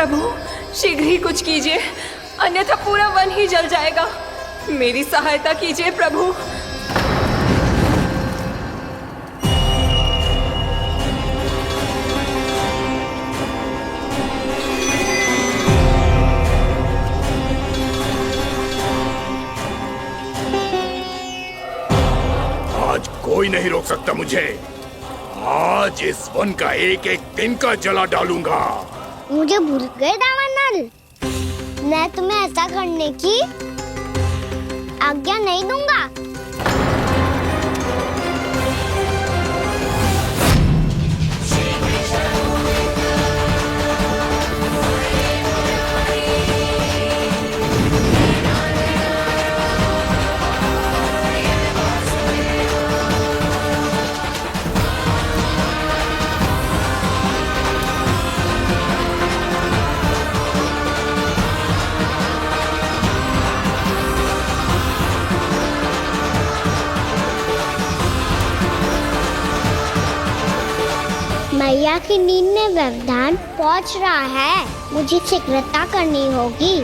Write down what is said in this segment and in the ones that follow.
प्रभु शीघ्र ही कुछ कीजिए, अन्यथा पूरा वन ही जल जाएगा। मेरी सहायता कीजिए प्रभु। आज कोई नहीं रोक सकता मुझे। आज इस वन का एक एक दिन का जला डालूंगा। मुझे भूल गए दावानल, मैं तुम्हें ऐसा करने की आज्ञा नहीं दूंगा। मैया की नींद में व्यवधान पहुंच रहा है, मुझे शीघ्रता करनी होगी।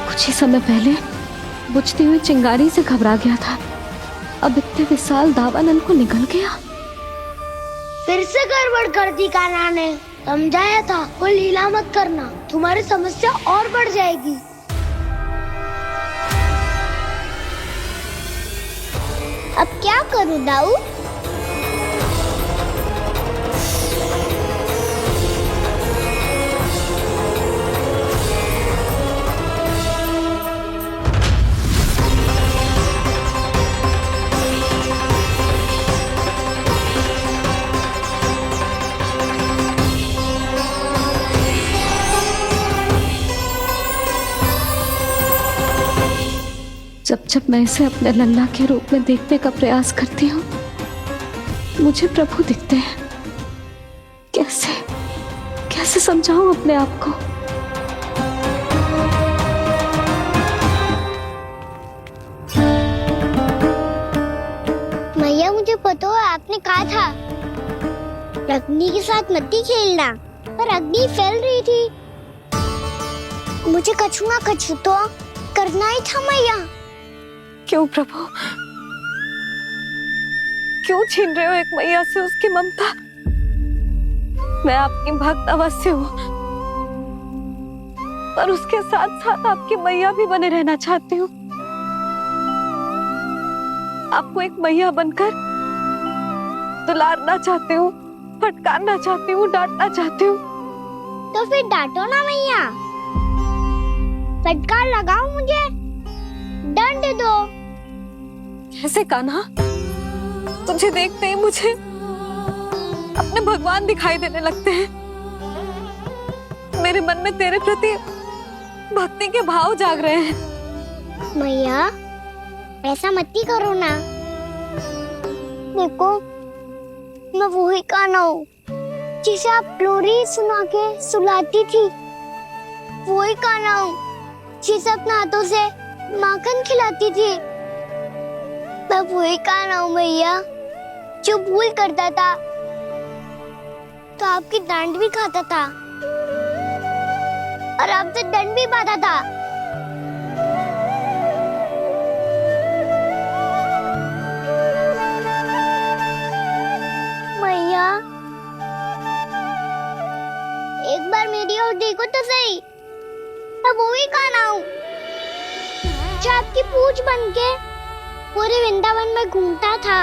कुछ ही समय पहले बुझती हुई चिंगारी से घबरा गया था, अब इतने विशाल दावानल को निगल गया। फिर से गड़बड़ कर दी कान्हा ने। समझाया था कोई लीला मत करना, तुम्हारी समस्या और बढ़ जाएगी। अब क्या करूं दाऊ? जब जब मैं इसे अपने लल्ला के रूप में देखने का प्रयास करती हूँ, मुझे प्रभु दिखते हैं। कैसे कैसे समझाऊं अपने आप को? मैया मुझे पता है आपने कहा था अग्नि के साथ मत ही खेलना, पर अग्नि फैल रही थी। मुझे कछु ना कछु तो करना ही था मैया। क्यों प्रभु, क्यों छीन रहे हो एक मैया से उसकी ममता? मैं आपकी भक्त अवश्य हूँ, पर उसके साथ साथ आपकी मैया भी बने रहना चाहती हूँ। आपको एक मैया बनकर दुलारना चाहती हूँ, फटकारना चाहती हूँ, डांटना चाहती हूँ। तो फिर डांटो ना मैया, फटकार लगाओ, मुझे दंड दो। कैसे कान्हा? तुझे देखते ही मुझे अपने भगवान दिखाई देने लगते हैं। मेरे मन में तेरे प्रति भक्ति के भाव जाग रहे हैं। मैया ऐसा मत ही करो ना। देखो मैं वही कान्हा हूँ जिसे आप लोरी सुना के सुलाती थी। वही कान्हा हूँ जिसे अपने हाथों से माखन खिलाती थी। मैं वही कान्हा हूँ मैया जो भूल करता था तो आपकी डांट भी खाता था और आपसे दंड भी पाता था। मैया एक बार मेरी ओर देखो तो सही, मैं वही कान्हा हूँ जो आपकी पूंछ बनके पूरे वृंदावन में घूमता था।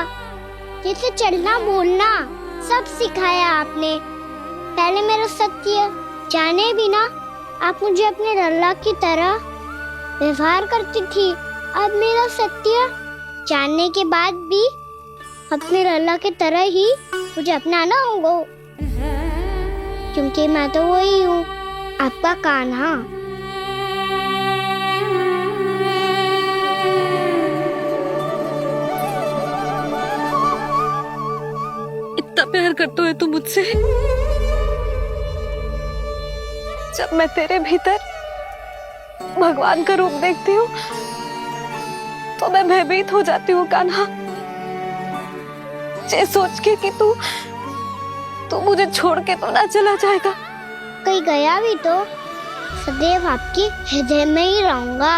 जैसे चलना बोलना सब सिखाया आपने। पहले मेरा सत्य जाने बिना आप मुझे अपने लल्ला की तरह व्यवहार करती थी। अब मेरा सत्य जानने के बाद भी अपने लल्ला की तरह ही मुझे अपनाना होगा, क्योंकि मैं तो वही हूँ, आपका कान्हा। इतना प्यार करते हो तुम मुझसे, जब मैं तेरे भीतर भगवान का रूप देखती हूँ तो मैं भयभीत हो जाती हूँ कान्हा, ये सोच के कि तू मुझे छोड़ के तो ना चला जाएगा। कहीं गया भी तो सदैव आपके हृदय में ही रहूंगा।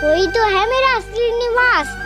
वही तो है मेरा असली निवास।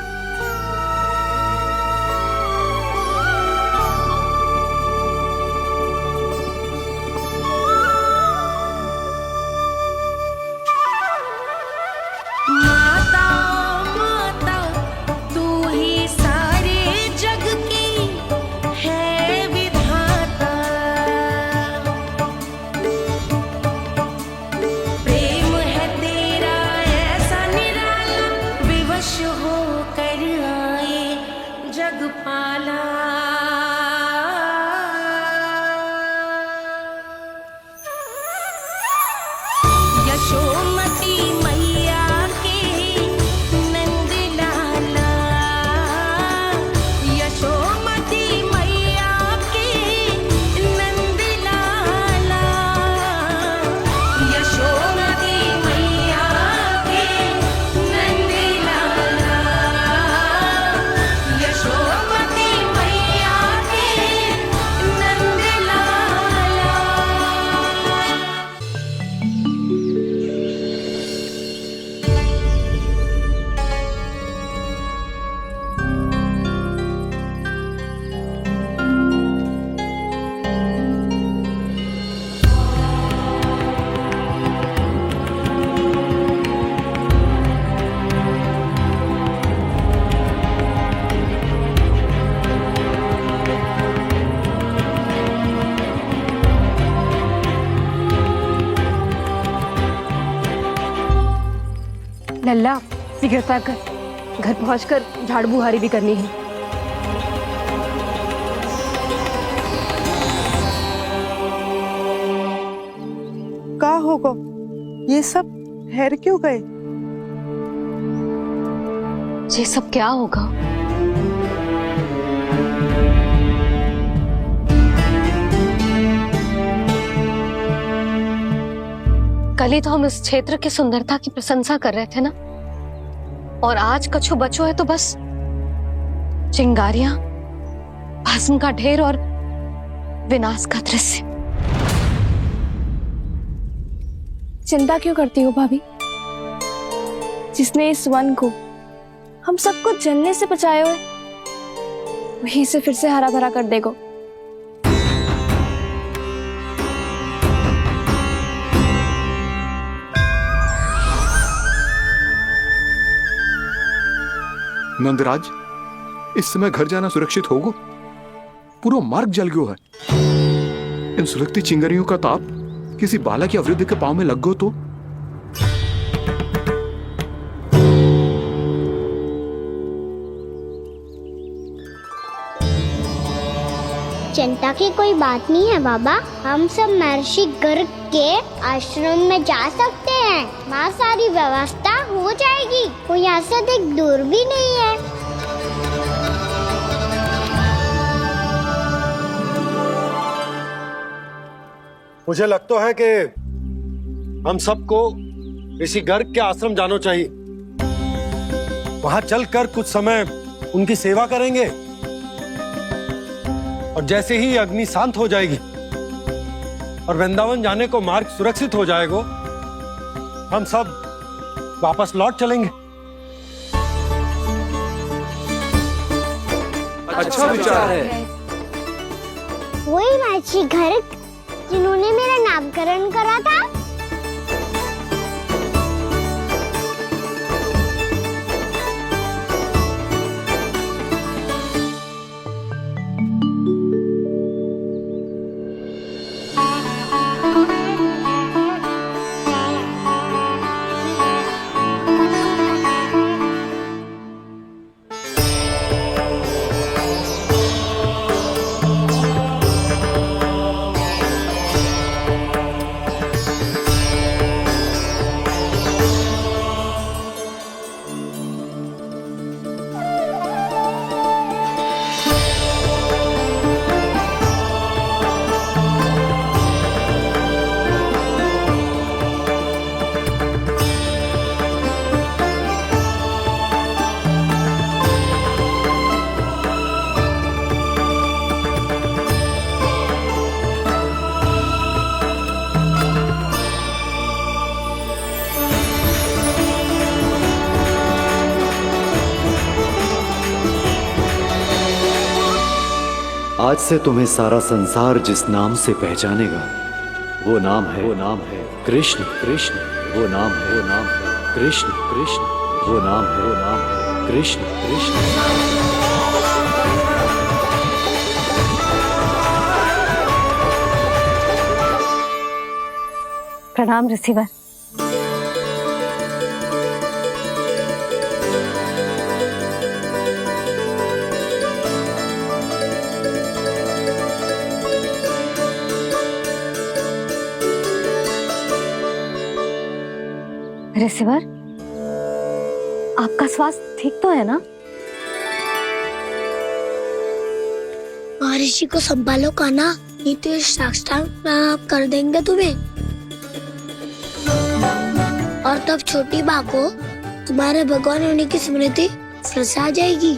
लल्ला शीघ्रता कर, घर पहुंचकर झाड़ बुहारी भी करनी है। का होगा? ये सब ठहर क्यों गए? ये सब क्या होगा? कल ही तो हम इस क्षेत्र की सुंदरता की प्रशंसा कर रहे थे ना, और आज कछु बचो है तो बस चिंगारियां, भस्म का ढेर और विनाश का दृश्य। चिंता क्यों करती हो भाभी? जिसने इस वन को हम सबको जलने से बचाए हुए, वही इसे फिर से हरा भरा कर देगा। नंदराज, इस समय घर जाना सुरक्षित होगा? पूरा मार्ग जल गयो है। इन सुलगती चिंगारियों का ताप किसी बालक या वृद्ध के पांव में लग गो तो? चिंता की कोई बात नहीं है बाबा। हम सब महर्षि गर्ग के आश्रम में जा सकते हैं। वहाँ सारी व्यवस्था हो जाएगी। वो यहाँ से अधिक दूर भी नहीं है। मुझे लगता है कि हम सबको ऋषि गर्ग के आश्रम जाना चाहिए। वहां चलकर कुछ समय उनकी सेवा करेंगे, और जैसे ही अग्नि शांत हो जाएगी और वृंदावन जाने को मार्ग सुरक्षित हो जाएगा, हम सब वापस लौट चलेंगे। अच्छा विचार है। वही महर्षि गर्ग जिन्होंने मेरा नामकरण करा था। आज से तुम्हें सारा संसार जिस नाम से पहचानेगा वो नाम है कृष्ण। कृष्ण वो नाम है कृष्ण। कृष्ण वो नाम है कृष्ण। कृष्ण। प्रणाम रिसीवर। रिसीवर, आपका स्वास्थ्य ठीक तो है ना? महर्षि को संभालो कान्हा, नहीं तो ये साक्षात कर देंगे तुम्हें। और तब छोटी बा को तुम्हारे भगवान होने की स्मृति फिर से आ जाएगी।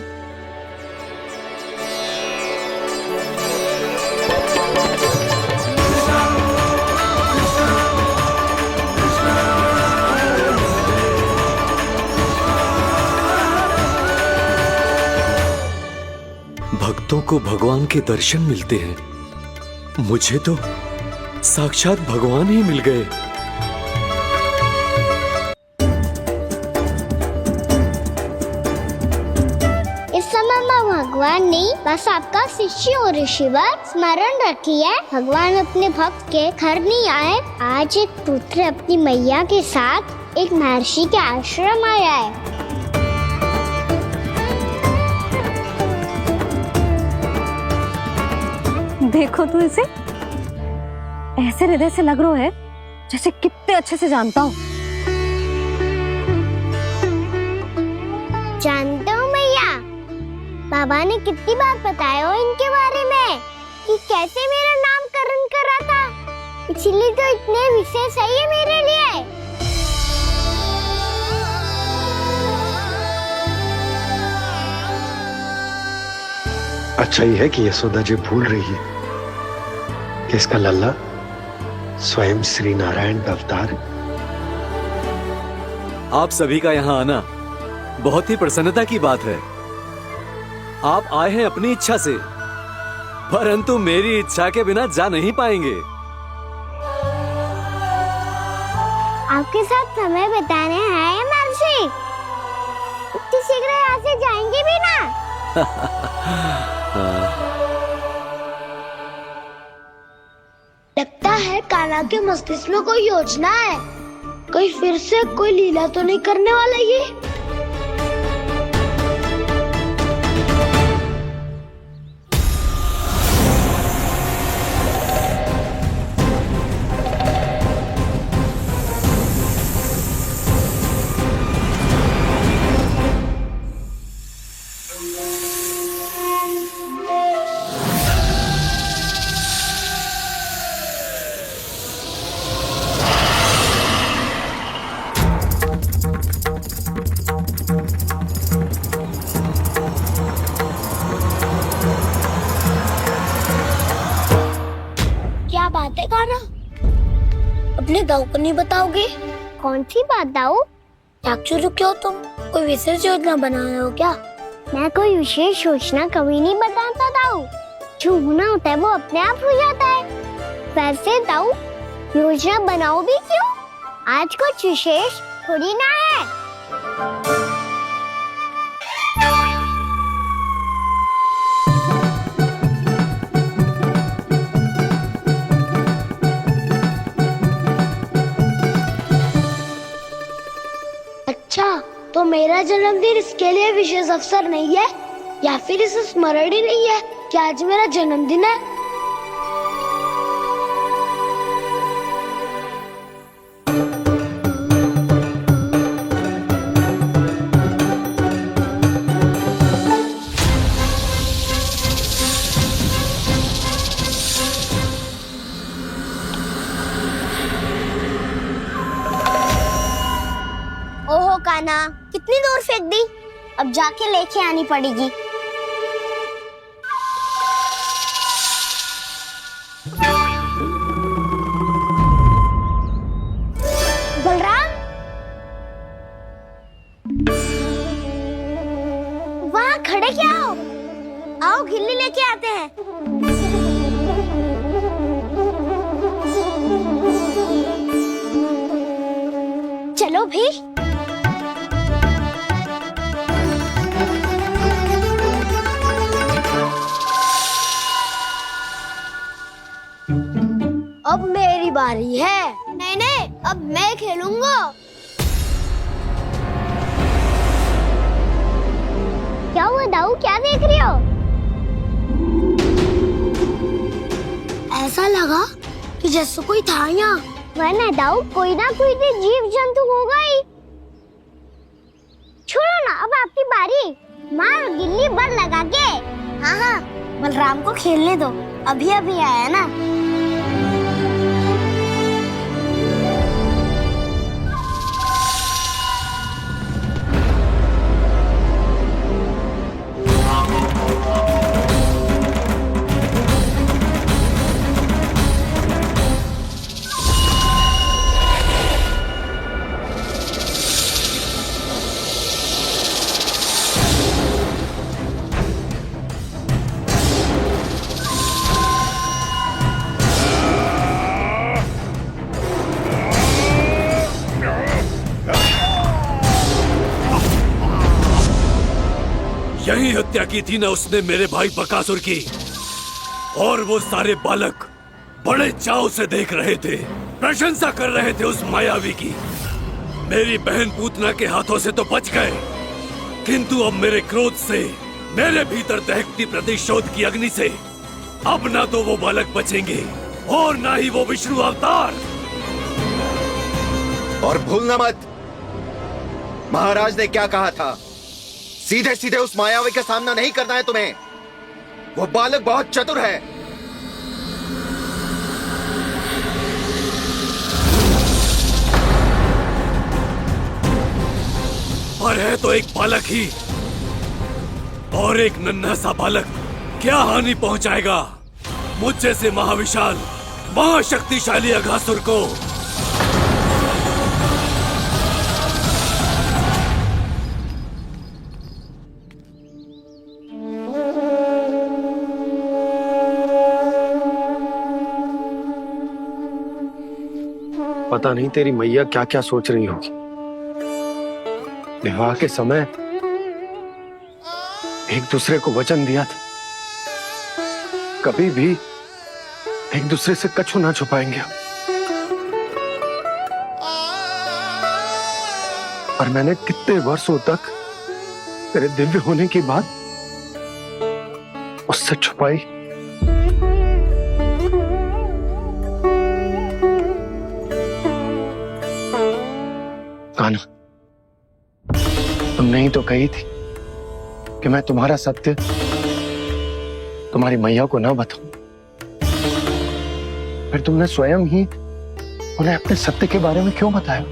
भक्तों को भगवान के दर्शन मिलते हैं, मुझे तो साक्षात भगवान ही मिल गए। इस समय मैं भगवान नहीं, बस आपका शिष्य हूँ ऋषिवर। स्मरण रखिए, भगवान अपने भक्त के घर नहीं आए। आज एक पुत्र अपनी मैया के साथ एक महर्षि के आश्रम आया है। देखो तू इसे, ऐसे हृदय से लग रहा है जैसे कितने अच्छे से जानता हूँ। जानते हो मैया, बाबा ने कितनी बार बताया हो इनके बारे में कि कैसे मेरा नामकरण करा था, इसलिए तो इतने विशेष है ये मेरे लिए। अच्छा ही है कि यशोदा जी भूल रही है कि इसका लल्ला स्वयं श्री नारायण का अवतार है। आप सभी का यहाँ आना बहुत ही प्रसन्नता की बात है। आप आए हैं अपनी इच्छा से, परंतु मेरी इच्छा के बिना जा नहीं पाएंगे। आपके साथ समय बिताने आए महर्षि, इतनी शीघ्र यहाँ से जाएंगे भी ना? लगता है कान्हा के मस्तिष्क में कोई योजना है। कोई फिर से कोई लीला तो नहीं करने वाला ये? क्या बात है कान्हा? अपने दाऊ को नहीं बताओगे? कौन सी बात दाऊ? चाकचूरू क्यों तुम? कोई विशेष योजना बना रहे हो क्या? मैं कोई विशेष योजना कभी नहीं बताता दाऊ। जो होना होता है वो अपने आप हो जाता है। वैसे दाऊ, योजना बनाओ भी क्यों? आज कुछ विशेष थोड़ी ना है। अच्छा, तो मेरा जन्मदिन इसके लिए विशेष अवसर नहीं है, या फिर इसे स्मरण ही नहीं है कि आज मेरा जन्मदिन है? ओहो कान्हा, कितनी दूर फेंक दी, अब जाके लेके आनी पड़ेगी। बलराम, वहाँ खड़े क्या हो? आओ खिल्ली लेके आते हैं। अब मेरी बारी है। नहीं नहीं, अब मैं खेलूंगा। क्या हुआ दाऊ, क्या देख रही हो? ऐसा लगा कि जैसे कोई था यहाँ। वरना दाऊ कोई ना कोई तो जीव जंतु होगा ही। छोड़ो ना, अब आपकी बारी। मार गिल्ली बर लगा के। हाँ हाँ, बलराम को खेलने दो, अभी अभी आया ना। यही हत्या की थी ना उसने मेरे भाई बकासुर की। और वो सारे बालक बड़े चाव से देख रहे थे, प्रशंसा कर रहे थे उस मायावी की। मेरी बहन पूतना के हाथों से तो बच गए, किंतु अब मेरे क्रोध से, मेरे भीतर दहकती प्रतिशोध की अग्नि से अब ना तो वो बालक बचेंगे और ना ही वो विष्णु अवतार। और भूलना मत, महाराज ने क्या कहा था, सीधे सीधे उस मायावी का सामना नहीं करना है तुम्हें। वो बालक बहुत चतुर है। पर है तो एक बालक ही, और एक नन्हा सा बालक क्या हानि पहुंचाएगा मुझ जैसे महाविशाल महाशक्तिशाली अघासुर को। पता नहीं तेरी मैया क्या क्या सोच रही होगी। विवाह के समय एक दूसरे को वचन दिया था, कभी भी एक दूसरे से कछु ना छुपाएंगे। और मैंने कितने वर्षों तक तेरे दिव्य होने की बात उससे छुपाई। कान्हा, तुमने ही तो कही थी कि मैं तुम्हारा सत्य तुम्हारी मैया को ना बताऊं। फिर तुमने स्वयं ही उन्हें अपने सत्य के बारे में क्यों बताया?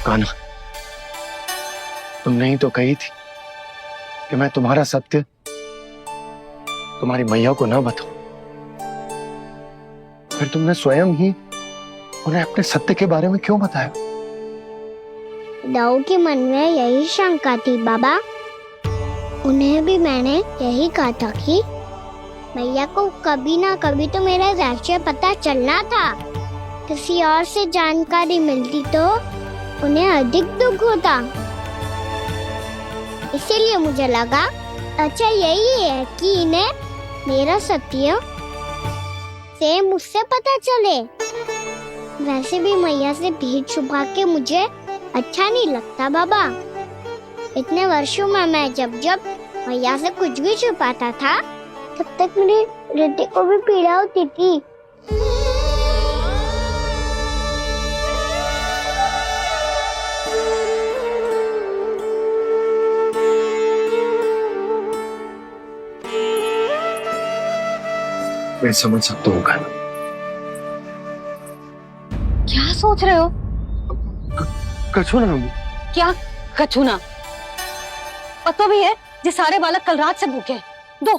कान्हा, तुमने ही तो कही थी कि मैं तुम्हारा सत्य तुम्हारी मैया को ना बताऊं। फिर तुमने स्वयं ही उन्हें अपने सत्य के बारे में क्यों बताया? दाऊ के मन में यही शंका थी बाबा। उन्हें भी मैंने यही कहा था कि मैया को कभी ना कभी तो मेरा रहस्य पता चलना था। किसी और से जानकारी मिलती तो उन्हें अधिक दुख होता। इसीलिए मुझे लगा अच्छा यही है कि इन्हें मेरा सत्य से मुझसे पता चले। वैसे भी मैया से भेद छुपा के मुझे अच्छा नहीं लगता बाबा। इतने वर्षों में मैं जब जब मैया से कुछ भी छुपाता था तब तक मेरी हृदय को भी पीड़ा होती थी। मैं समझ सकता हूँ कान्हा। क्या सोच रहे हो? कछु ना। क्या कछु ना? पता भी है ये सारे बालक कल रात से भूखे हैं। दो।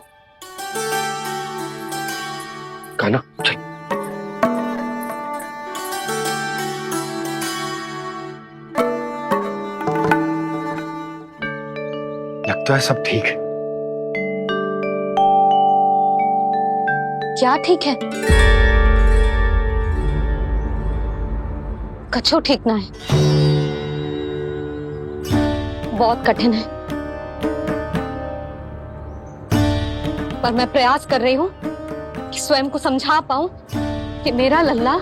कान्हा चल। लगता है सब ठीक है। क्या ठीक है? कछु ठीक ना है, बहुत कठिन है, पर मैं प्रयास कर रही हूं कि स्वयं को समझा पाऊं कि मेरा लल्ला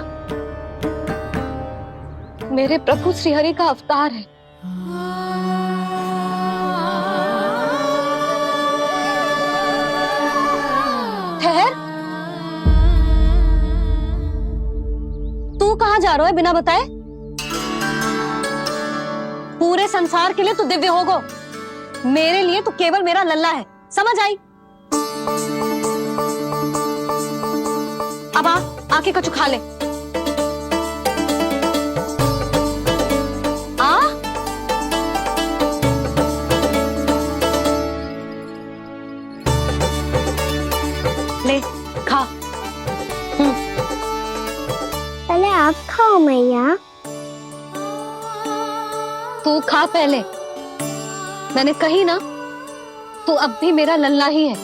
मेरे प्रभु श्रीहरि का अवतार है। ठहर, तू कहां जा रहा है बिना बताए? पूरे संसार के लिए तू दिव्य होगो, मेरे लिए तू केवल मेरा लल्ला है, समझ आई? अब आके कछु खा ले। आ ले खा। पहले आप खाओ मैया। तू खा पहले, मैंने कही ना, तू अब भी मेरा लल्ला ही है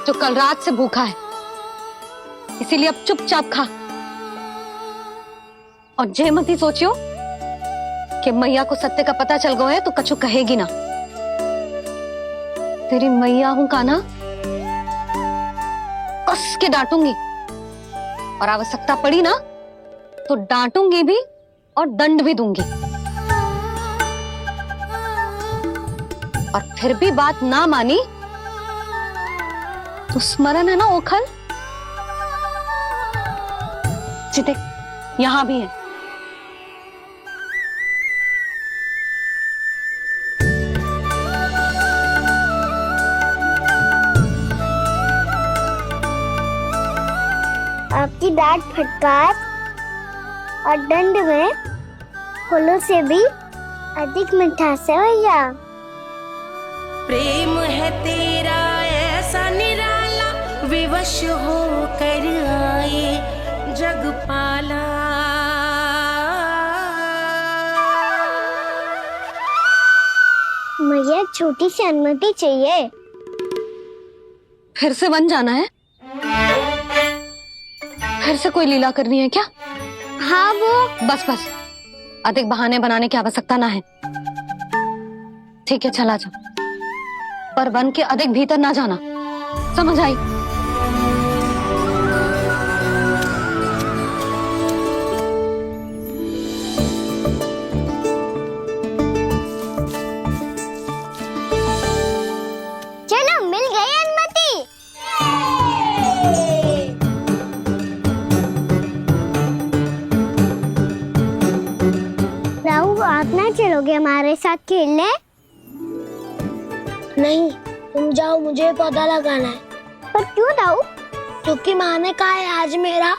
जो कल रात से भूखा है, इसीलिए अब चुपचाप खा। और जे मत ही सोचियो कि मैया को सत्य का पता चल गया है तो कछु कहेगी ना। तेरी मैया हूं का ना, कस के डांटूंगी, और आवश्यकता पड़ी ना तो डांटूंगी भी और दंड भी दूंगी। और फिर भी बात ना मानी तो स्मरण है ना ओखल, देख यहां भी है। आपकी डांट फटकार और दंड में फूलों से भी अधिक मिठास है भैया। प्रेम है तेरा ऐसा निराला, विवश हो कर आए जगपाला। मुझे छोटी सी अनुमति चाहिए। फिर से बन जाना है? फिर से कोई लीला करनी है क्या? हाँ वो। बस बस, अधिक बहाने बनाने की आवश्यकता ना है। ठीक है चला जा, पर वन के अधिक भीतर ना जाना, समझ आई? चलो मिल गई अनुमति। राहु आप ना चलोगे हमारे साथ खेलने? नहीं, तुम जाओ, मुझे पौधा लगाना है। पर क्यों राहु? क्योंकि माँ ने कहा है आज मेरा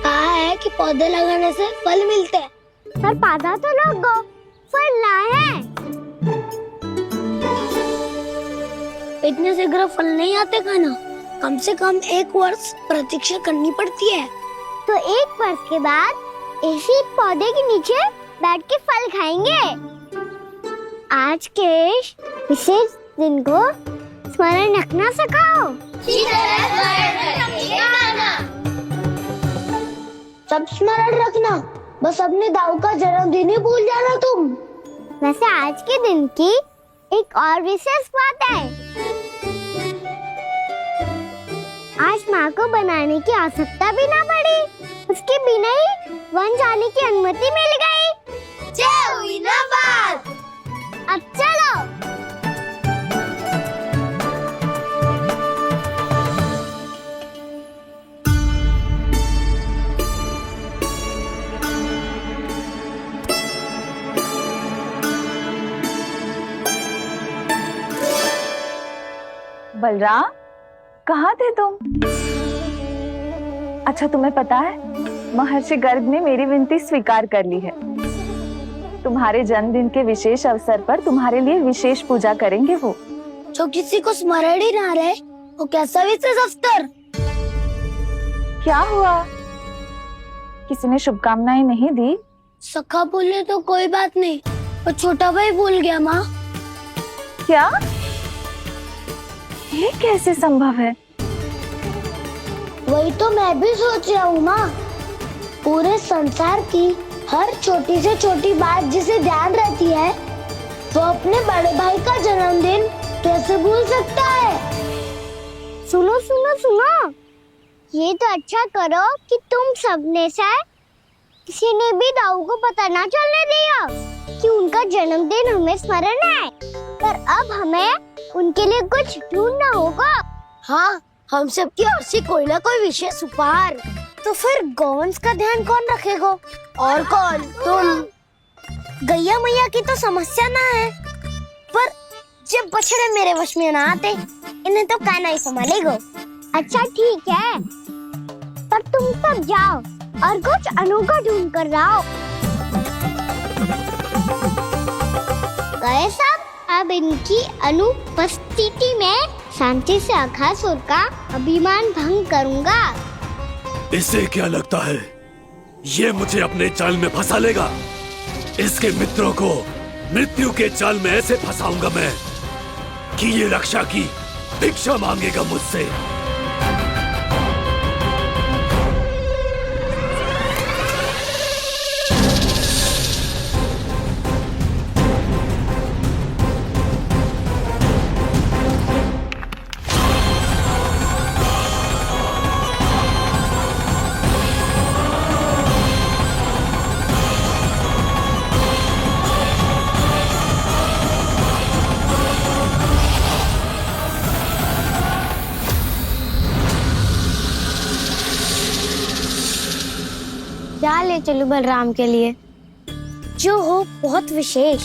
कहा है कि पौधे लगाने से फल मिलते हैं। पर पौधा तो लगो, फल ना है। इतने शीघ्र फल नहीं आते खाना, कम से कम 1 वर्ष प्रतीक्षा करनी पड़ती है। तो 1 वर्ष के बाद इसी पौधे के नीचे बैठ के फल खाएंगे। आज के विशेष दिन को स्मरण रखना सिखाओ। सब स्मरण रखना, बस अपने दाऊ का जन्मदिन ही भूल जाना तुम। वैसे आज के दिन की एक और विशेष बात है। आज माँ को बनाने की आवश्यकता भी ना पड़ी, उसके बिना ही वन जाने की अनुमति मिल गई। जय हुई ना बात। अब चलो। बलराम, कहाँ थे तुम? अच्छा तुम्हें पता है, महर्षि गर्ग ने मेरी विनती स्वीकार कर ली है। तुम्हारे जन्मदिन के विशेष अवसर पर तुम्हारे लिए विशेष पूजा करेंगे वो। जो किसी को स्मरण ही ना रहे, वो कैसा विशेष अवसर? क्या हुआ? किसी ने शुभकामनाएं नहीं दी? सखा बोले तो कोई बात नहीं, पर छोटा भाई भूल गया माँ। क्या? ये कैसे संभव है? वही तो मैं भी सोच रहा हूँ माँ। पूरे संसार की हर छोटी से छोटी बात जिसे ध्यान रहती है, वो अपने बड़े भाई का जन्मदिन कैसे भूल सकता है? सुनो सुनो सुनो, ये तो अच्छा करो कि तुम सबने से किसी ने भी दाऊ को पता ना चलने दिया कि उनका जन्मदिन हमें स्मरण है। पर अब हमें उनके लिए कुछ ढूंढना होगा। हाँ, हम सबकी ओर से कोई ना कोई विशेष उपहार। तो फिर गॉन्स का ध्यान कौन रखेगा? और कौन? तुम। गैया मैया की तो समस्या ना है, पर जब बछड़े मेरे वश में ना आते, इन्हें तो कान्हा ही संभालेगा। अच्छा ठीक है, पर तुम सब जाओ और कुछ अनोखा ढूंढ कर लाओ। गए सब? अब इनकी अनुपस्थिति में शांति से अघासुर का अभिमान भंग करूंगा। इसे क्या लगता है ये मुझे अपने जाल में फंसा लेगा? इसके मित्रों को मृत्यु के जाल में ऐसे फंसाऊंगा मैं कि ये रक्षा की भिक्षा मांगेगा मुझसे। क्या ले चलूं बलराम के लिए जो हो बहुत विशेष?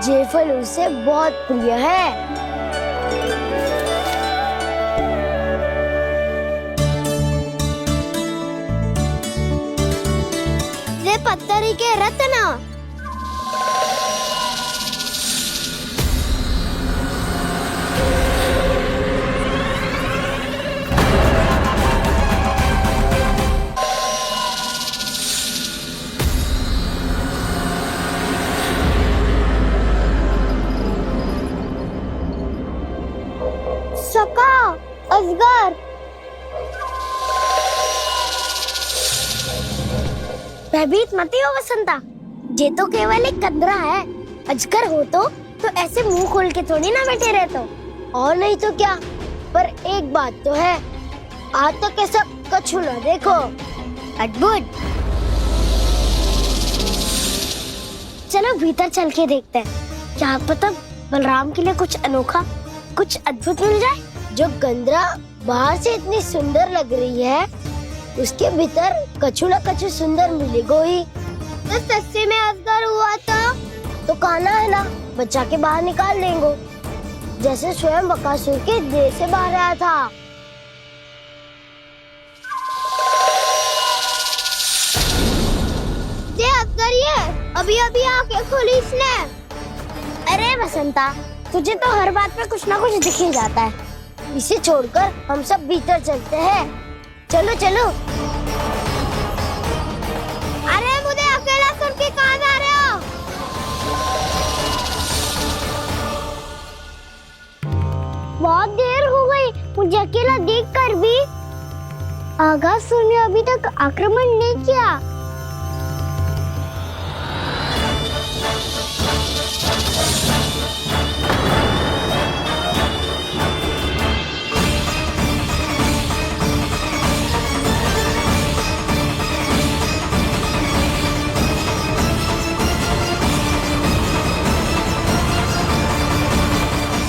ये फल उसे बहुत प्रिय है। पत्थरी के रत्न। सका, अजगर। भयभीत मत हो वसंता, ये तो केवल एक कंदरा है। अजगर हो तो ऐसे मुंह खोल के थोड़ी ना बैठे रहते हो। और नहीं तो क्या, पर एक बात तो है, आज तक ऐसा कछु न देखो। अद्भुत। चलो भीतर चल के देखते हैं, क्या पता बलराम के लिए कुछ अनोखा, कुछ अद्भुत मिल जाए। जो गंदरा बाहर से इतनी सुंदर लग रही है, उसके भीतर कछु न कछु सुंदर मिलेगा ही। तो सस्ते में अजगर हुआ तो कान्हा है ना, बच्चा के बाहर निकाल देंगे, जैसे स्वयं बकासुर के देह से बाहर आया था। ये अजगर ये अभी अभी आंखें खोली इसने। अरे वसंता, तुझे तो हर बात पे कुछ ना कुछ दिख ही जाता है। इसे छोड़कर हम सब भीतर चलते हैं। चलो चलो। अरे मुझे अकेला सुन के कहाँ जा रहे हो? बहुत देर हो गई मुझे अकेला देखकर भी। अघासुर ने अभी तक आक्रमण नहीं किया।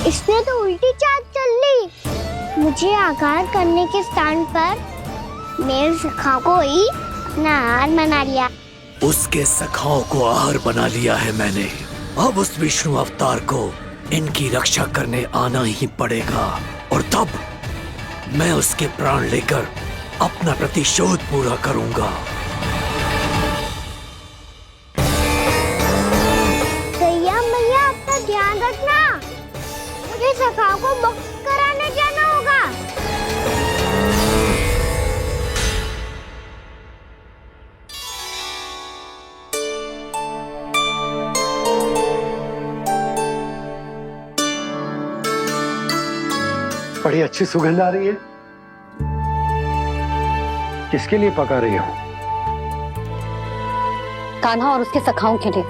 इसने तो उल्टी चाल चल ली। मुझे आघात करने के स्थान पर मेरे सखा को ही अपना आहार बना लिया। उसके सखाओं को आहार बना लिया है मैंने। अब उस विष्णु अवतार को इनकी रक्षा करने आना ही पड़ेगा, और तब मैं उसके प्राण लेकर अपना प्रतिशोध पूरा करूंगा। गैया मैया, अपना ध्यान रखना। मुझे सखा को मुक्त कराने जाना होगा। बड़ी अच्छी सुगंध आ रही है। किसके लिए पका रही हो? कान्हा और उसके सखाओं के लिए।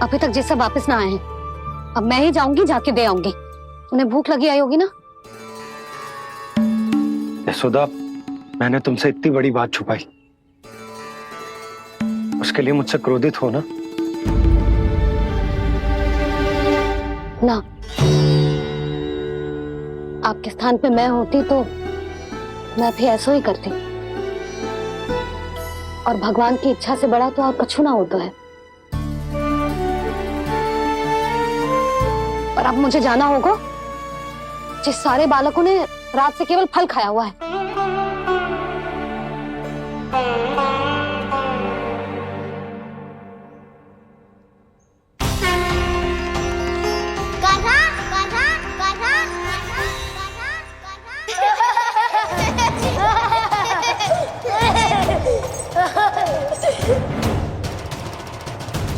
अभी तक जिससे वापस ना आए हैं, अब मैं ही जाऊंगी, जाके दे आऊंगी। उन्हें भूख लगी आई होगी ना। यशोदा, मैंने तुमसे इतनी बड़ी बात छुपाई, उसके लिए मुझसे क्रोधित हो ना? ना, आपके स्थान पे मैं होती तो मैं भी ऐसा ही करती। और भगवान की इच्छा से बड़ा तो और कछु ना होता है। पर अब मुझे जाना होगा। जिस सारे बालकों ने रात से केवल फल खाया हुआ है।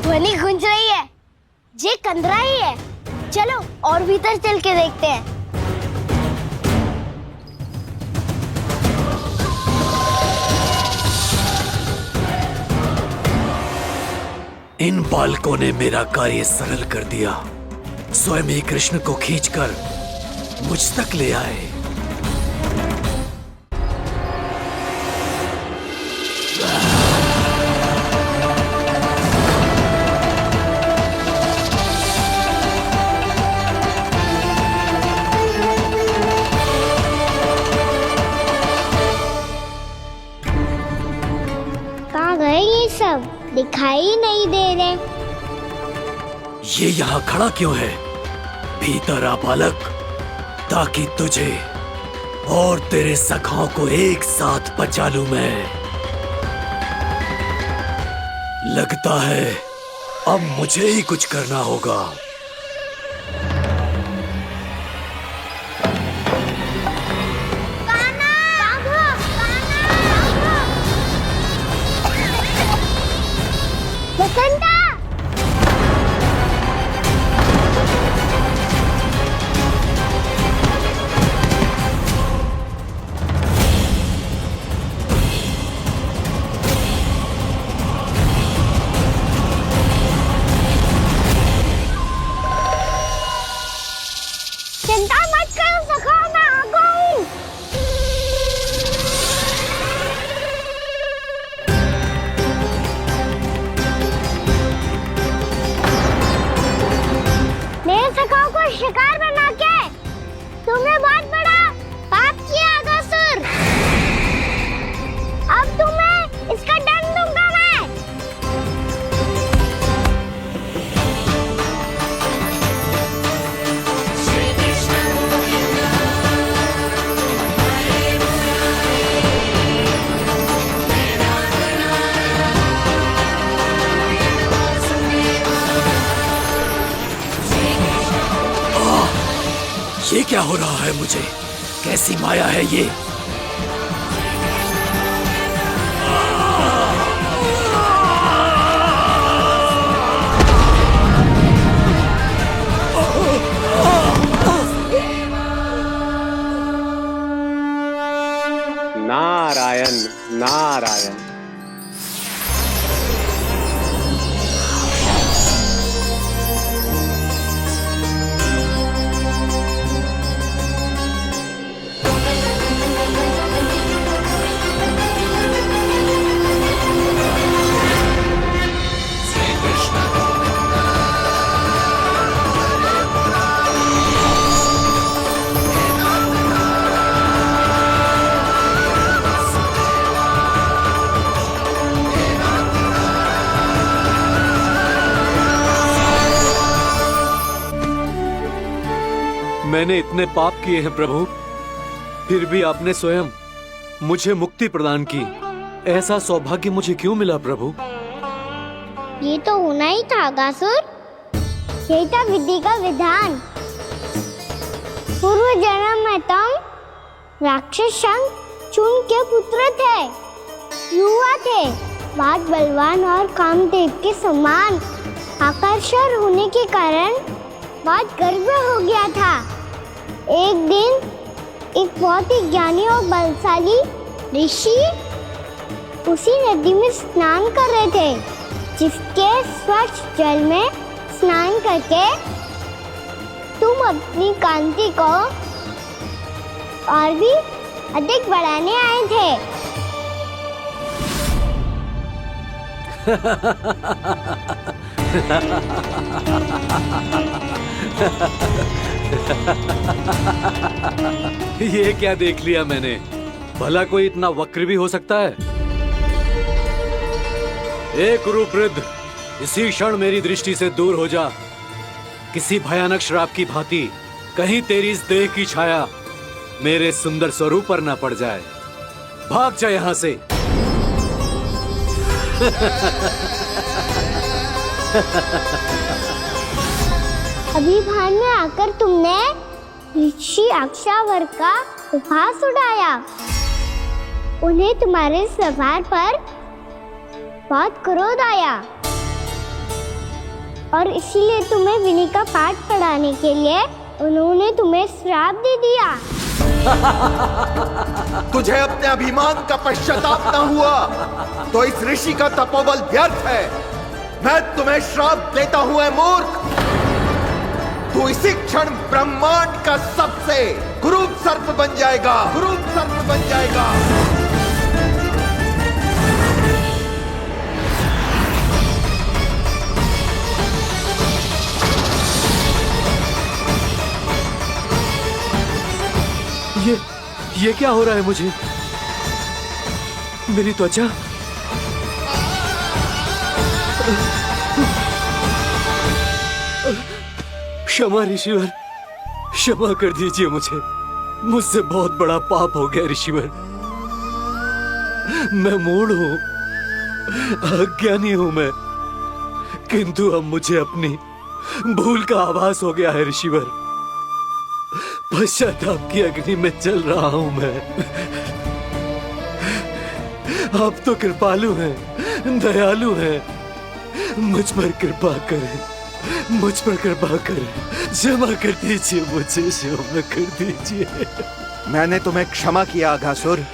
ध्वनि गूंज रही है, ये कंदरा ही है। चलो और भीतर चल के देखते हैं। इन बालकों ने मेरा कार्य सरल कर दिया। स्वयं ही कृष्ण को खींचकर मुझ तक ले आए। कहाँ गए ये सब? दिखाई नहीं दे रहे। ये यहाँ खड़ा क्यों है? भीतर आ बालक, ताकि तुझे और तेरे सखाओं को एक साथ बचा लूं मैं। लगता है अब मुझे ही कुछ करना होगा। बसंता! चिंता मत करो सखा, मैं आ गया हूँ। मेरे सखाओं को शिकार बना के तुमने बहुत बड़ा पाप किया अगासुर। अब तुम्हें इसका दंड दूंगा मैं। ये क्या हो रहा है मुझे? कैसी माया है ये? नारायण नारायण। मैंने इतने पाप किए हैं प्रभु, फिर भी आपने स्वयं मुझे मुक्ति प्रदान की। ऐसा सौभाग्य मुझे क्यों मिला प्रभु? ये तो होना ही था अगासुर। यही था विधि का विधान। पूर्व जन्म में तुम राक्षस शंखचूड़ के पुत्र थे, युवा थे, बहुत बलवान और कामदेव के समान। आकर्षण होने के कारण बहुत गर्व हो गया था। एक दिन एक बहुत ही ज्ञानी और बलशाली ऋषि उसी नदी में स्नान कर रहे थे, जिसके स्वच्छ जल में स्नान करके तुम अपनी कांति को और भी अधिक बढ़ाने आए थे। ये क्या देख लिया मैंने? भला कोई इतना वक्र भी हो सकता है? एक रूपवृद्ध, इसी क्षण मेरी दृष्टि से दूर हो जा। किसी भयानक श्राप की भांति कहीं तेरी इस देह की छाया मेरे सुंदर स्वरूप पर न पड़ जाए। भाग जा यहाँ से। अभी भान में आकर तुमने ऋषि अक्षावर का उपहास उड़ाया। उन्हें तुम्हारे व्यवहार पर बहुत क्रोध आया और इसीलिए तुम्हें विनय का पाठ पढ़ाने के लिए उन्होंने तुम्हें श्राप दे दिया। तुझे अपने अभिमान का पश्चाताप न हुआ तो इस ऋषि का तपोबल व्यर्थ है। मैं तुम्हें श्राप देता हूं ऐ मूर्ख। तू इसी क्षण ब्रह्मांड का सबसे क्रूर सर्प बन जाएगा, क्रूर सर्प बन जाएगा। ये क्या हो रहा है मुझे? मेरी त्वचा क्षमा ऋषिवर, क्षमा कर दीजिए मुझे। मुझसे बहुत बड़ा पाप हो गया ऋषिवर। मैं मूढ़ हूं, अज्ञानी हूं मैं, किंतु अब मुझे अपनी भूल का आभास हो गया है ऋषिवर। पश्चाताप की अग्नि में जल रहा हूं मैं। आप तो कृपालु हैं, दयालु हैं, मुझ पर कृपा करें, मुझ पर कृपा करें। क्षमा कर दीजिए मुझे, क्षमा कर दीजिए। मैंने तुम्हें क्षमा किया अघासुर,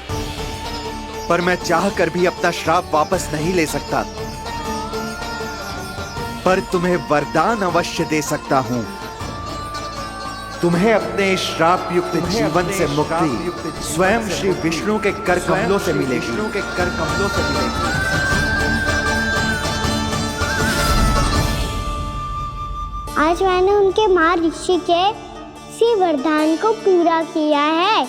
पर मैं चाहकर भी अपना श्राप वापस नहीं ले सकता। पर तुम्हें वरदान अवश्य दे सकता हूं। तुम्हें अपने श्राप युक्त जीवन से मुक्ति स्वयं श्री विष्णु के कर कमलों से मिलेगी। आज मैंने उनके मां ऋषि के इसी वरदान को पूरा किया है।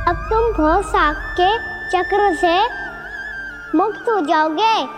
अब तुम भव साग के चक्र से मुक्त हो जाओगे।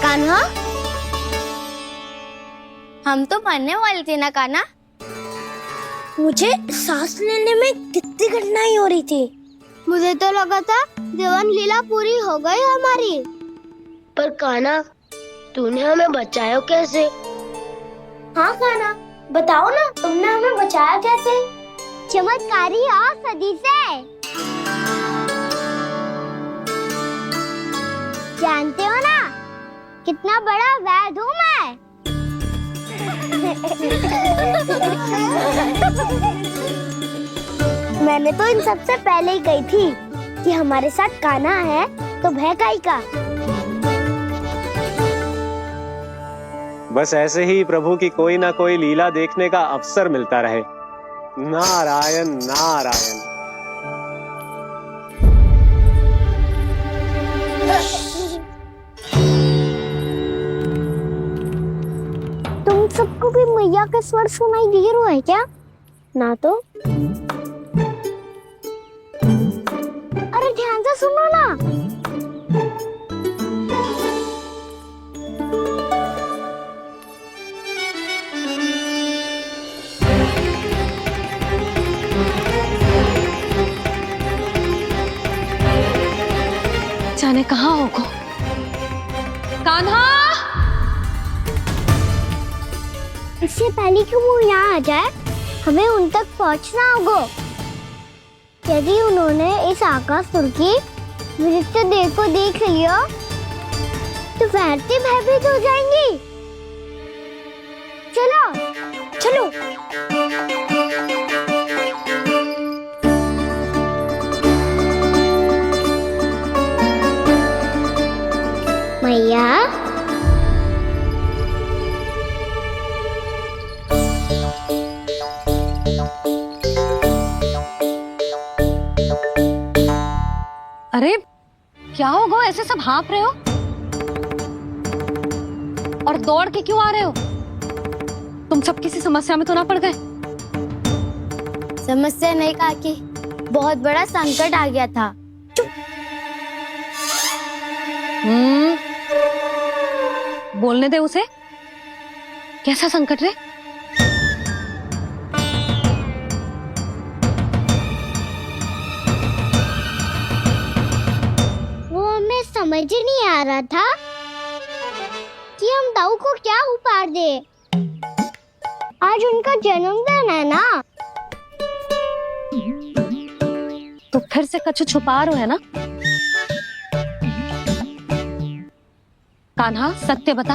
कान्हा, हम तो मरने वाले थे ना कान्हा। मुझे सांस लेने में कितनी कठिनाई हो रही थी। मुझे तो लगा था देवन लीला पूरी हो गई हमारी। पर कान्हा, तूने हमें बचाया कैसे? हाँ कान्हा, बताओ ना, तुमने हमें बचाया कैसे? चमत्कारी और सदी से। जानते हो ना कितना बड़ा वैद्य हूँ मैं। मैंने तो इन सबसे पहले ही कही थी कि हमारे साथ कान्हा है तो भय काई का। बस ऐसे ही प्रभु की कोई ना कोई लीला देखने का अवसर मिलता रहे। नारायण नारायण। तुम सबको भी मैया का स्वर सुनाई दे रहा है क्या? ना तो। अरे ध्यान से सुनो ना। जाने कहाँ होगो? कान्हा! इससे पहले कि वो यहाँ आ जाए, हमें उन तक पहुँचना होगा। यदि उन्होंने इस आकासुर की नृत्य देह को देख लिया, तो वैसे भयभीत हो जाएंगी। चलो, चलो। मैया, अरे क्या होगा? ऐसे सब हाँफ रहे हो और दौड़ के क्यों आ रहे हो? तुम सब किसी समस्या में तो ना पड़ गए? समस्या नहीं काकी, बहुत बड़ा संकट आ गया था। बोलने दे उसे। कैसा संकट रे? वो हमें समझ ही नहीं आ रहा था कि हम दाऊ को क्या उपहार दे। आज उनका जन्मदिन है ना। तो फिर से कछु छुपा रहे हो है ना? कान्हा सत्य बता।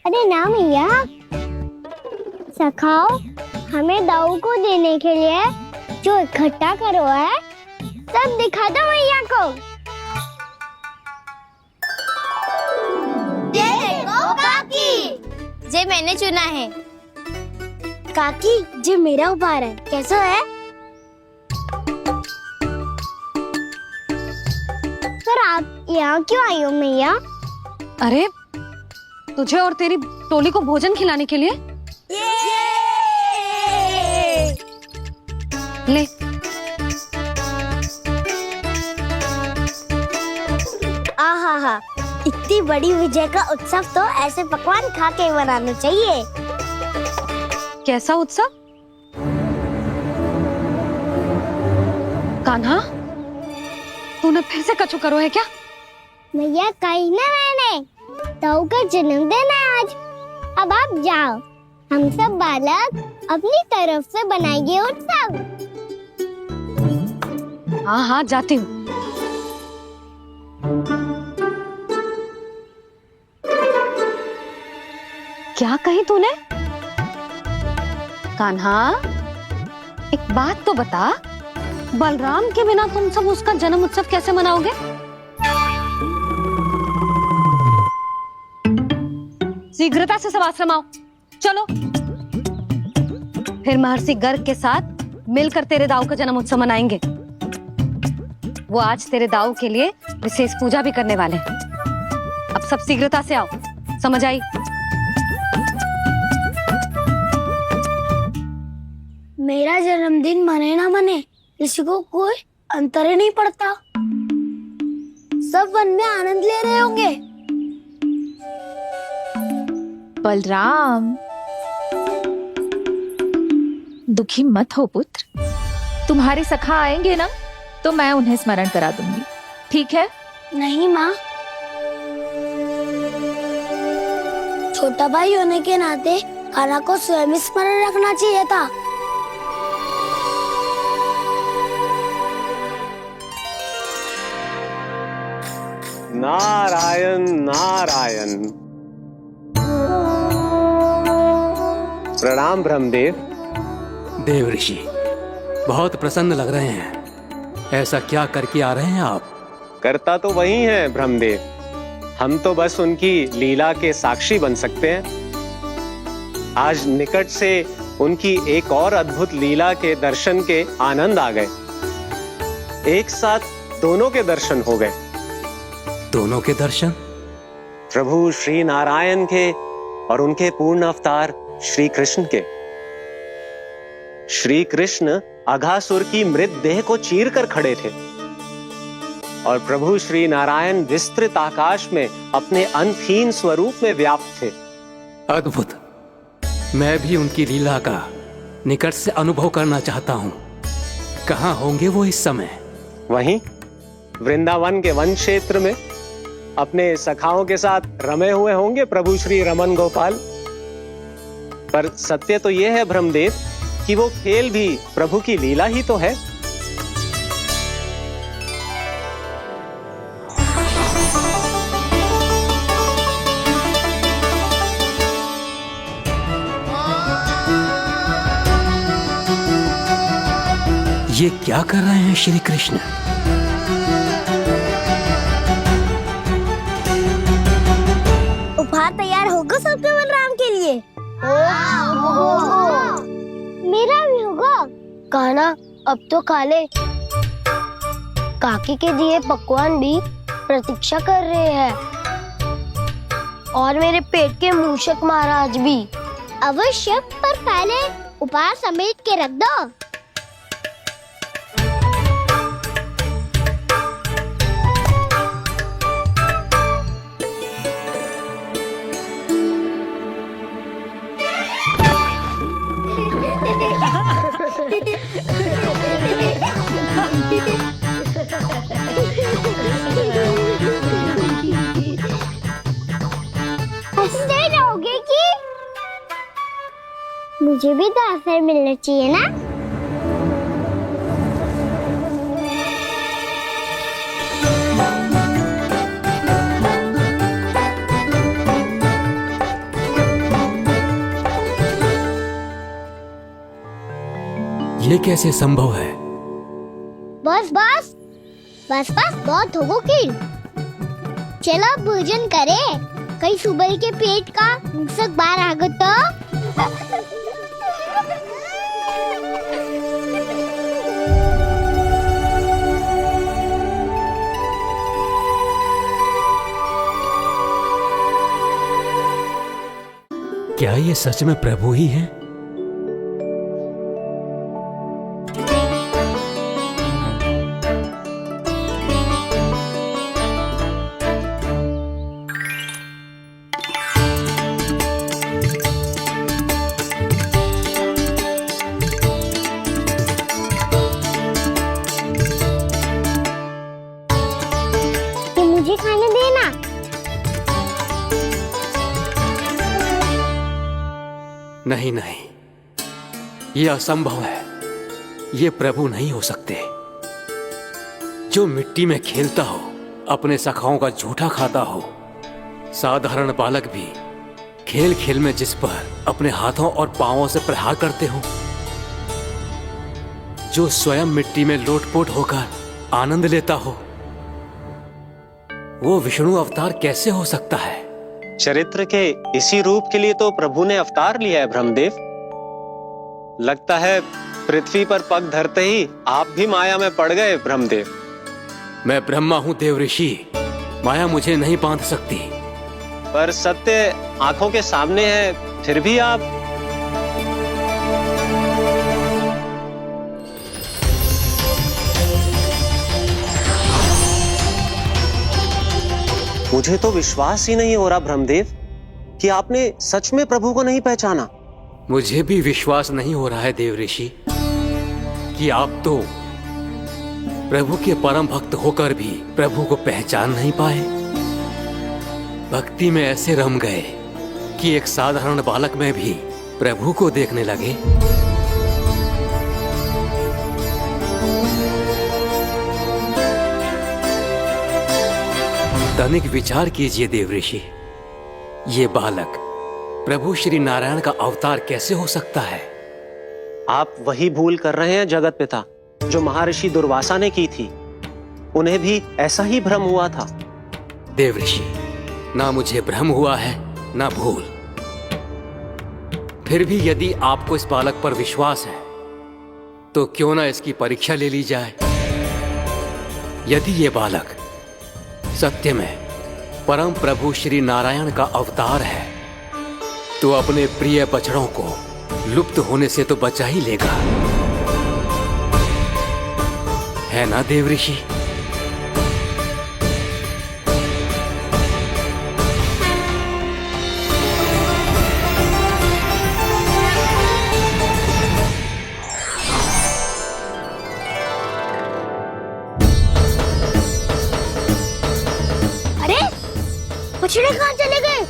अरे ना मैया, सखाओ हमें दाऊ को देने के लिए जो इकट्ठा करो है सब दिखा दो मैया को। ये देखो काकी, जे मैंने चुना है। काकी, जो मेरा उपहार है कैसा है? पर आप यहाँ क्यों आई हो मैया? अरे तुझे और तेरी टोली को भोजन खिलाने के लिए। ले। आहा, इतनी बड़ी विजय का उत्सव तो ऐसे पकवान खा के मनाना चाहिए। कैसा उत्सव? कान्हा, तूने फिर से कछु करो है क्या? मैया कही ना मैंने, दाऊ का जन्मदिन है आज। अब आप जाओ, हम सब बालक अपनी तरफ से बनाएंगे उत्सव। हाँ हाँ जाती हूँ। क्या कही तूने? कान्हा, एक बात तो बता, बलराम के बिना तुम सब उसका जन्म उत्सव कैसे मनाओगे? शीघ्रता से सब आश्रम आओ। चलो। फिर महर्षि गर्ग के साथ मिलकर तेरे दाऊ का जन्म उत्सव मनाएंगे। वो आज तेरे दाऊ के लिए विशेष पूजा भी करने वाले हैं। अब सब शीघ्रता से आओ। समझ आई? मेरा जन्मदिन मने ना मने, किसी को कोई अंतर ही नहीं पड़ता। सब वन में आनंद ले रहे होंगे। बलराम, दुखी मत हो पुत्र। तुम्हारे सखा आएंगे ना, तो मैं उन्हें स्मरण करा दूंगी, ठीक है? नहीं माँ, छोटा भाई होने के नाते कान्हा को स्वयं स्मरण रखना चाहिए था। नारायण नारायण। प्रणाम ब्रह्मदेव। देव ऋषि, बहुत प्रसन्न लग रहे हैं। ऐसा क्या करके आ रहे हैं आप? करता तो वही है ब्रह्मदेव, हम तो बस उनकी लीला के साक्षी बन सकते हैं। आज निकट से उनकी एक और अद्भुत लीला के दर्शन के आनंद आ गए। एक साथ दोनों के दर्शन हो गए। दोनों के दर्शन? प्रभु श्री नारायण के और उनके पूर्ण अवतार श्री कृष्ण के। श्री कृष्ण अघासुर की मृत देह को चीर कर खड़े थे और प्रभु श्री नारायण विस्तृत आकाश में अपने अंतहीन स्वरूप में व्याप्त थे। अद्भुत। मैं भी उनकी लीला का निकट से अनुभव करना चाहता हूँ। कहाँ होंगे वो इस समय? वहीं वृंदावन के वन क्षेत्र में अपने सखाओं के साथ रमे हुए होंगे प्रभु श्री रमन गोपाल। पर सत्य तो यह है ब्रह्मदेव कि वो खेल भी प्रभु की लीला ही तो है। ये क्या कर रहे हैं श्री कृष्ण? उपहार तैयार होगा सबके बलराम के लिए? मेरा भी होगा। कहना अब तो खा ले। काकी के दिए पकवान भी प्रतीक्षा कर रहे हैं और मेरे पेट के मूषक महाराज भी। अवश्य, पर पहले उपहार समेट के रख दो। हंसते रहोगे कि? मुझे भी तो अवसर मिलना चाहिए ना। ये कैसे संभव है? बस बस बस बस बहुत हो की। चलो भोजन करे। कई सुबह के पेट का मूषक बाहर आ गया तो। क्या ये सच में प्रभु ही हैं? मुझे खाने देना। नहीं नहीं, ये असंभव है। ये प्रभु नहीं हो सकते। जो मिट्टी में खेलता हो, अपने सखाओं का झूठा खाता हो, साधारण बालक भी खेल खेल में जिस पर अपने हाथों और पांवों से प्रहार करते हो, जो स्वयं मिट्टी में लोटपोट होकर आनंद लेता हो, वो विष्णु अवतार कैसे हो सकता है? चरित्र के इसी रूप के लिए तो प्रभु ने अवतार लिया है ब्रह्मदेव। लगता है पृथ्वी पर पग धरते ही आप भी माया में पड़ गए ब्रह्मदेव। मैं ब्रह्मा हूं देव ऋषि, माया मुझे नहीं बांध सकती। पर सत्य आंखों के सामने है, फिर भी आप। मुझे तो विश्वास ही नहीं हो रहा ब्रह्मदेव कि आपने सच में प्रभु को नहीं पहचाना। मुझे भी विश्वास नहीं हो रहा है देव ऋषि कि आप तो प्रभु के परम भक्त होकर भी प्रभु को पहचान नहीं पाए। भक्ति में ऐसे रम गए कि एक साधारण बालक में भी प्रभु को देखने लगे। तनिक विचार कीजिए देव ऋषि, ये बालक प्रभु श्री नारायण का अवतार कैसे हो सकता है? आप वही भूल कर रहे हैं जगत पिता जो महर्षि दुर्वासा ने की थी। उन्हें भी ऐसा ही भ्रम हुआ था। देव ऋषि, ना मुझे भ्रम हुआ है ना भूल। फिर भी यदि आपको इस बालक पर विश्वास है तो क्यों ना इसकी परीक्षा ले ली जाए। यदि ये बालक सत्य में परम प्रभु श्री नारायण का अवतार है तो अपने प्रिय बछड़ों को लुप्त होने से तो बचा ही लेगा, है ना देवऋषि? अरे बछड़े कहाँ चले गए?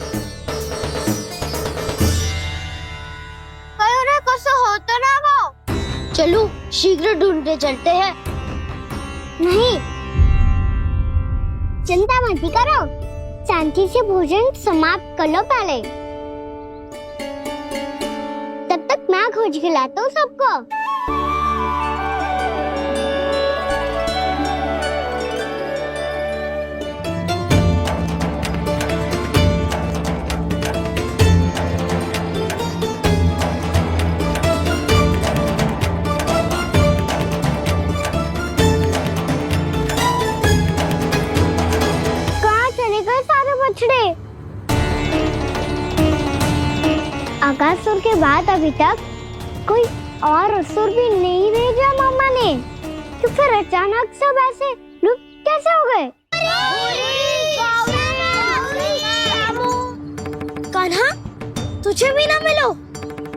हो तो ना वो। चलो शीघ्र ढूंढते चलते हैं। नहीं, चिंता मत करो, शांति से भोजन समाप्त कर लो पहले। तब तक मैं खोज के लाता हूँ सबको। आकासुर के बाद अभी तक कोई और असुर भी नहीं भेजा मामा ने, तो फिर अचानक सब ऐसे लुप्त कैसे हो गए? कान्हा, तुझे भी ना मिलो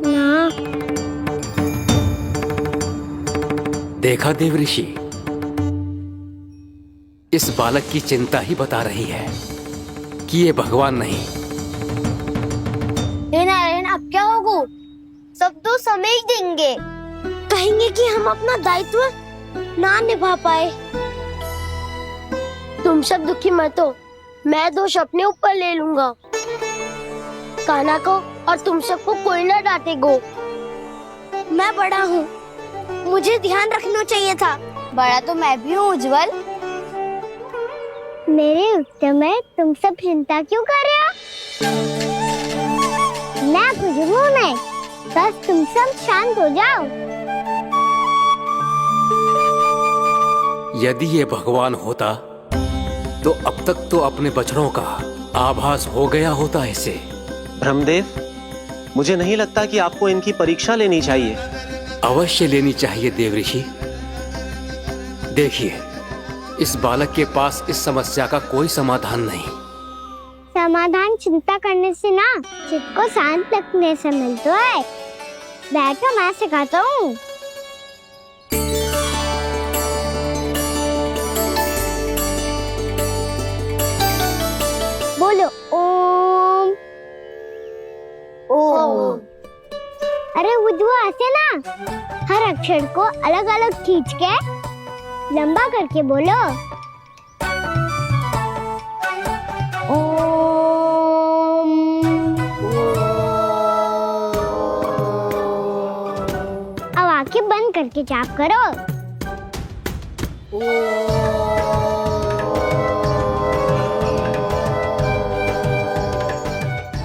ना। देखा देवऋषि, इस बालक की चिंता ही बता रही है कि ये भगवान नहीं। नारायण, अब क्या होगा? सब तो समझ देंगे, कहेंगे कि हम अपना दायित्व ना निभा पाए। तुम सब दुखी मत हो, मैं दोष अपने ऊपर ले लूंगा। कान्हा को और तुम सबको कोई ना डांटेगो। मैं बड़ा हूँ, मुझे ध्यान रखना चाहिए था। बड़ा तो मैं भी हूँ उज्जवल। मेरे उत्तर में तुम सब चिंता क्यों कर रहे हो? मैं बुजुर्ग हूँ नहीं, बस तुम सब शांत हो जाओ। यदि ये भगवान होता तो अब तक तो अपने बछड़ों का आभास हो गया होता इसे। ब्रह्मदेव, मुझे नहीं लगता कि आपको इनकी परीक्षा लेनी चाहिए। अवश्य लेनी चाहिए देवऋषि। देखिए, इस बालक के पास इस समस्या का कोई समाधान नहीं। समाधान चिंता करने से ना, चित्त को शांत रखने से मिलता है। बैठो, मैं सिखाता हूँ। बोलो ओम। ओम। अरे उज्जवा, ऐसे ना हर अक्षर को अलग अलग खींच के लंबा करके बोलो। अब आंखें बंद करके जाप करो।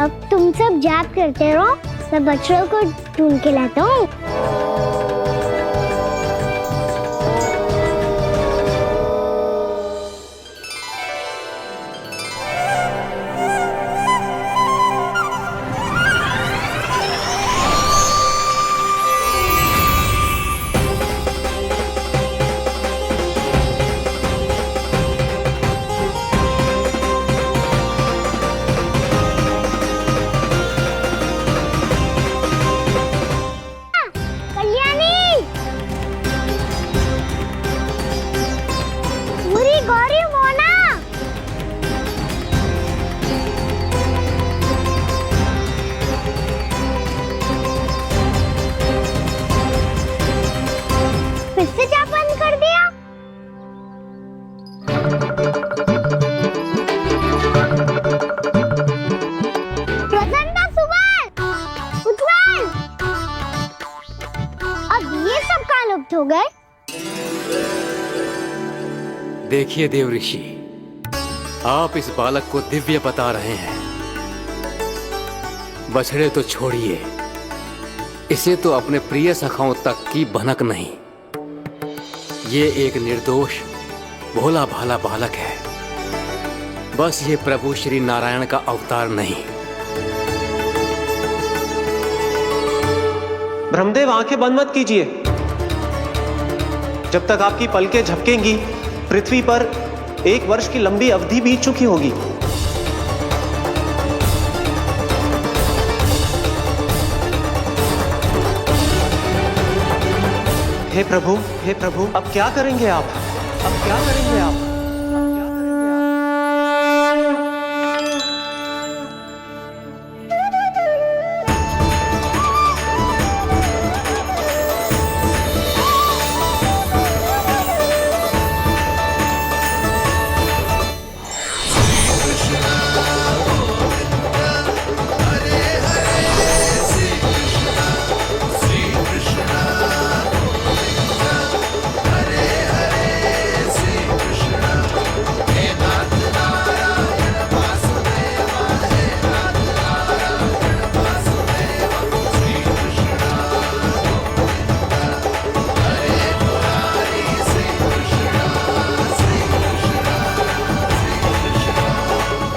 अब तुम सब जाप करते रहो, मैं बछड़ों को ढूंढ के लाता हूँ। हो गए। देखिए देवऋषि, आप इस बालक को दिव्य बता रहे हैं। बछड़े तो छोड़िए, इसे तो अपने प्रिय सखाओं तक की भनक नहीं। ये एक निर्दोष भोला भाला बालक है। बस ये प्रभु श्री नारायण का अवतार नहीं। ब्रह्मदेव, आंखें बंद मत कीजिए। जब तक आपकी पलकें झपकेंगी, पृथ्वी पर 1 वर्ष की लंबी अवधि बीत चुकी होगी। हे प्रभु, अब क्या करेंगे आप? अब क्या करेंगे आप?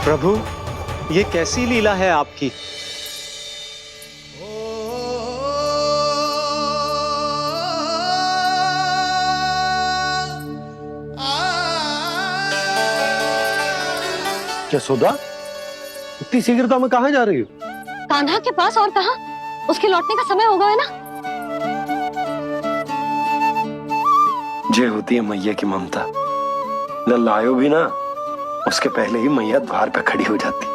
प्रभु, ये कैसी लीला है आपकी? यशोदा, इतनी शीघ्रता में कहाँ जा रही हो? कान्हा के पास, और कहाँ? उसके लौटने का समय हो गया है ना। ये होती है मैया की ममता। लल्लायो भी ना, उसके पहले ही मैया द्वार पे खड़ी हो जाती।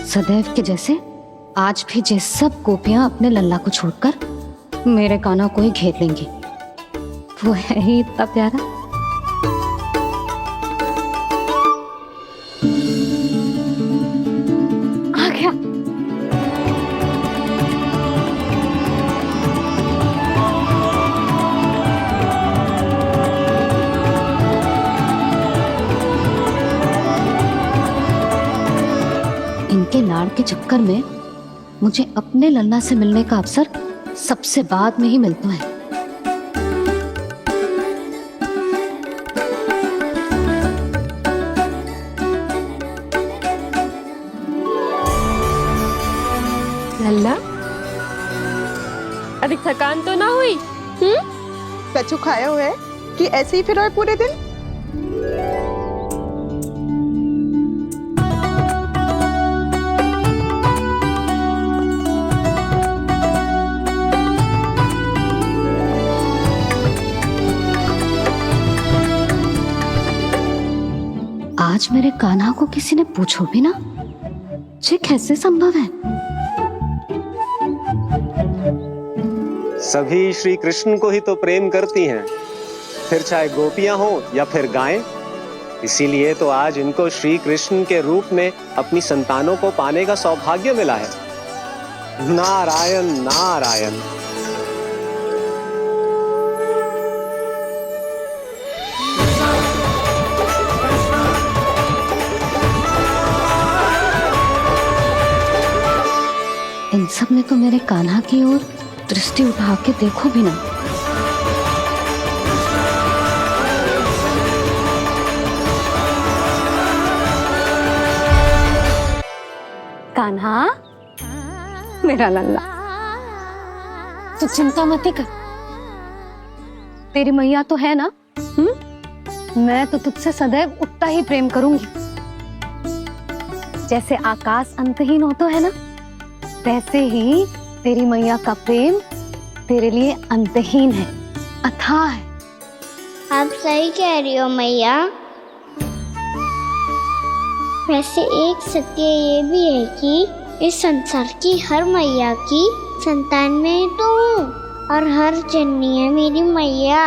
सदैव के जैसे आज भी जे सब गोपियां अपने लल्ला को छोड़कर मेरे कान्हा को ही घेर लेंगी। वो है ही इतना प्यारा। आ गया। इनके लाड़ के चक्कर में मुझे अपने लल्ला से मिलने का अवसर सबसे बाद में ही मिलता है। लल्ला, अभी थकान तो ना हुई? कछु खाया हुआ है कि ऐसे ही फिर रहे पूरे दिन? आज मेरे कान्हा को किसी ने पूछो भी ना, ये कैसे संभव है? सभी श्री कृष्ण को ही तो प्रेम करती हैं, फिर चाहे गोपियां हो या फिर गायें। इसीलिए तो आज इनको श्री कृष्ण के रूप में अपनी संतानों को पाने का सौभाग्य मिला है। नारायण नारायण। इन सब ने तो मेरे कान्हा की ओर दृष्टि उठा के देखो भी ना। कान्हा, मेरा लल्ला, तू चिंता मत कर। तेरी मैया तो है ना, मैं तो तुझसे सदैव उतना ही प्रेम करूंगी। जैसे आकाश अंतहीन होता है ना, वैसे ही तेरी मैया का प्रेम तेरे लिए अंतहीन है, अथाह है। आप सही कह रही हो मैया। वैसे एक सत्य ये भी है कि इस संसार की हर मैया की संतान में तो हूँ, और हर जननी है मेरी मैया।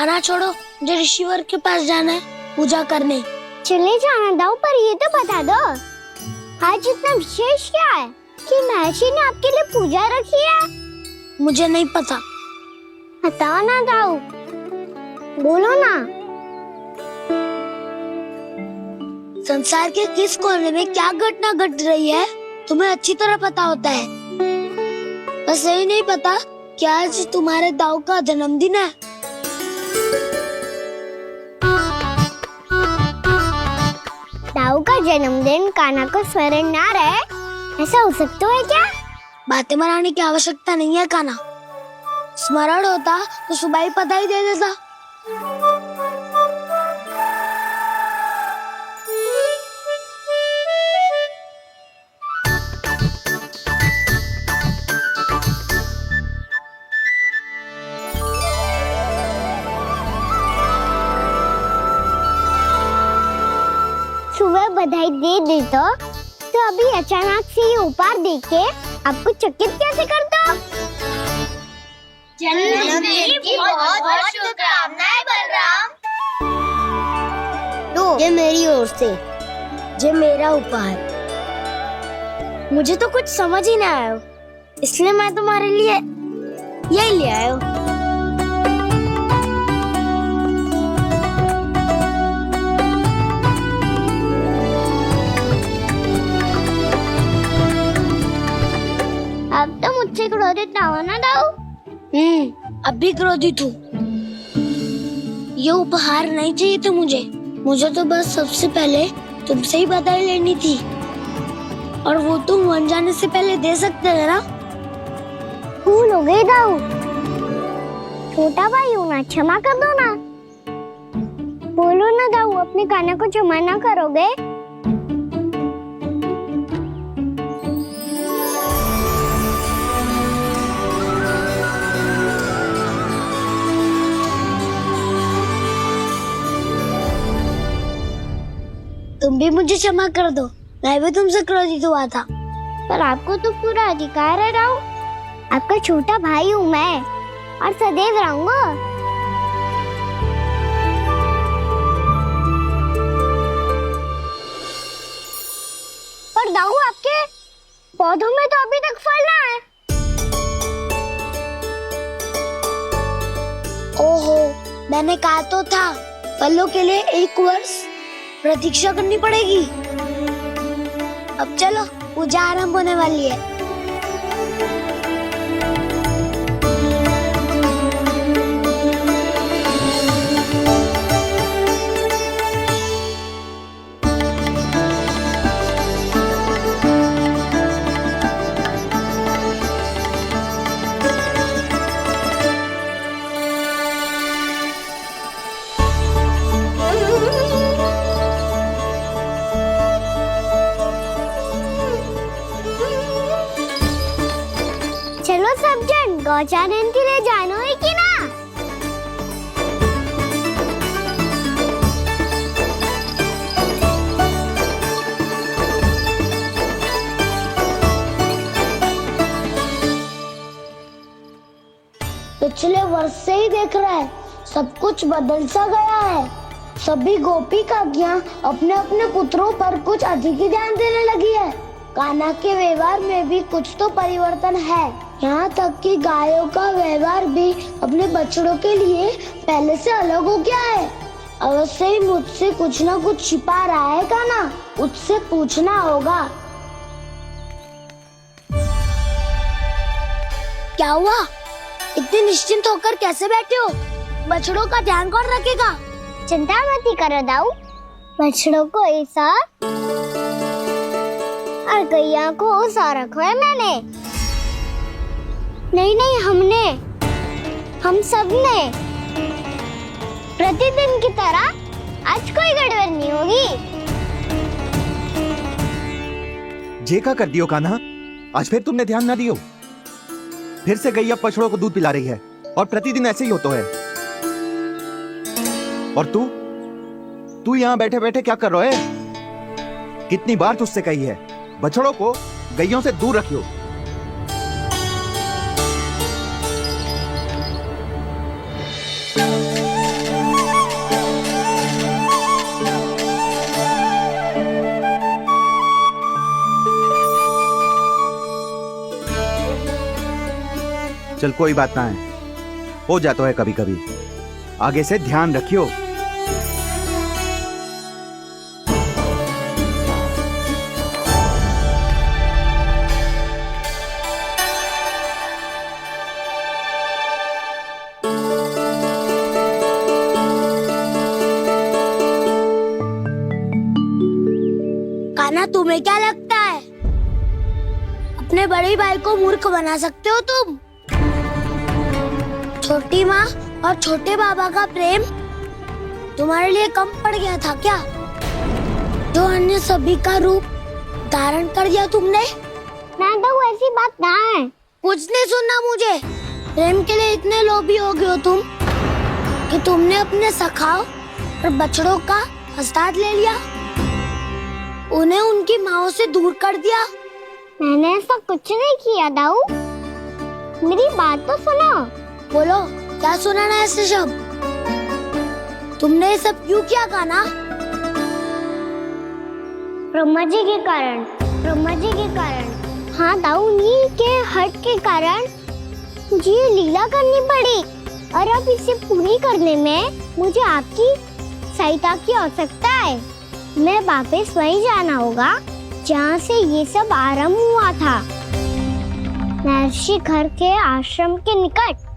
कान्हा छोड़ो, मुझे ऋषिवर के पास जाना है पूजा करने। चले जाना दाऊ, पर ये तो बता दो आज इतना विशेष क्या है कि महर्षि ने आपके लिए पूजा रखी है? मुझे नहीं पता। बताओ ना दाऊ, बोलो ना। संसार के किस कोने में क्या घटना घट रही है तुम्हें अच्छी तरह पता होता है। बस यही नहीं पता कि आज तुम्हारे दाऊ का जन्मदिन है। दाऊ का जन्मदिन कान्हा को स्मरण ना रहे, ऐसा हो सकता है क्या? बातें बनाने की आवश्यकता नहीं है कान्हा। स्मरण होता तो सुबह ही पता ही दे देता। सुबह बधाई दे देता तो अभी अचानक से ये उपहार देख के आपको चकित कैसे कर दो? जन्मदिन की बहुत-बहुत शुभकामनाएं बलराम। लो, ये मेरी ओर से, ये मेरा उपहार। मुझे तो कुछ समझ ही ना आया, इसलिए मैं तुम्हारे लिए यही ले आया हूँ। अब तो मुझसे क्रोधित ना हो ना दाऊ। अब भी क्रोधित हूँ। ये उपहार नहीं चाहिए था मुझे तो बस सबसे पहले तुमसे ही बधाई लेनी थी, और वो तुम वन जाने से पहले दे सकते थे ना। भूल हो गई दाऊ, छोटा भाई हूँ ना, क्षमा कर दो ना। बोलो ना दाऊ, अपने कान्हा को क्षमा ना करोगे? तुम भी मुझे क्षमा कर दो, मैं भी तुमसे क्रोधित हुआ था। पर आपको तो पूरा अधिकार है दाऊ, आपका छोटा भाई हूँ मैं और सदैव रहूंगा। पर दाऊ, आपके पौधों में तो अभी तक फल ना है। ओहो, मैंने कहा तो था फलों के लिए 1 वर्ष प्रतीक्षा करनी पड़ेगी। अब चलो, पूजा आरंभ होने वाली है। चलो सब जन गौचारण के लिए जानो है कि ना? पिछले वर्ष से ही देख रहा है, सब कुछ बदल सा गया है। सभी गोपी काकियां अपने अपने पुत्रों पर कुछ अधिक ही ध्यान देने लगी है। कान्हा के व्यवहार में भी कुछ तो परिवर्तन है। यहाँ तक कि गायों का व्यवहार भी अपने बछड़ों के लिए पहले से अलग हो गया है। अवश्य ही मुझसे कुछ ना कुछ छिपा रहा है कान्हा, उससे पूछना होगा। क्या हुआ? इतने निश्चिंत होकर कैसे बैठे हो? बछड़ों का ध्यान कौन रखेगा? चिंता मत करो दाऊ, बछड़ों को ऐसा और गैया को उसा रखो है मैंने। नहीं, हम सब ने प्रतिदिन की तरह आज कोई गड़बड़ नहीं होगी। जे का कर दियो कान्हा, आज फिर तुमने ध्यान ना दियो। फिर से गैया बछड़ों को दूध पिला रही है और प्रतिदिन ऐसे ही होता है। और तू यहाँ बैठे बैठे क्या कर रहा है? कितनी बार तुझसे कही है बछड़ों को गैयों से दूर रखियो। चल कोई बात ना है, हो जाता है कभी कभी। आगे से ध्यान रखियो। कान्हा, तुम्हें क्या लगता है अपने बड़े भाई को मूर्ख बना सकते हो तुम? छोटी माँ और छोटे बाबा का प्रेम तुम्हारे लिए कम पड़ गया था क्या, जो अन्य सभी का रूप धारण कर दिया तुमने? ना तो ऐसी बात ना है। कुछ नहीं सुनना मुझे। प्रेम के लिए इतने लोभी हो गए हो तुम कि तुमने अपने सखाओ और बछड़ों का हस्ताक्षर ले लिया, उन्हें उनकी माँओं से दूर कर दिया। मैंने ऐसा कुछ नहीं किया दाऊ, मेरी बात तो सुनो। बोलो, क्या सुनाना है ऐसे शब्द? तुमने ये सब क्यों किया कान्हा? ब्रह्मा जी के कारण, ब्रह्मा जी के कारण। हाँ दाऊ, नील के हट के कारण मुझे ये लीला करनी पड़ी, और अब इसे पूरी करने में मुझे आपकी सहायता की आवश्यकता है। मैं वापस वहीं जाना होगा जहाँ से ये सब आरंभ हुआ था, महर्षि घर के आश्रम के निकट।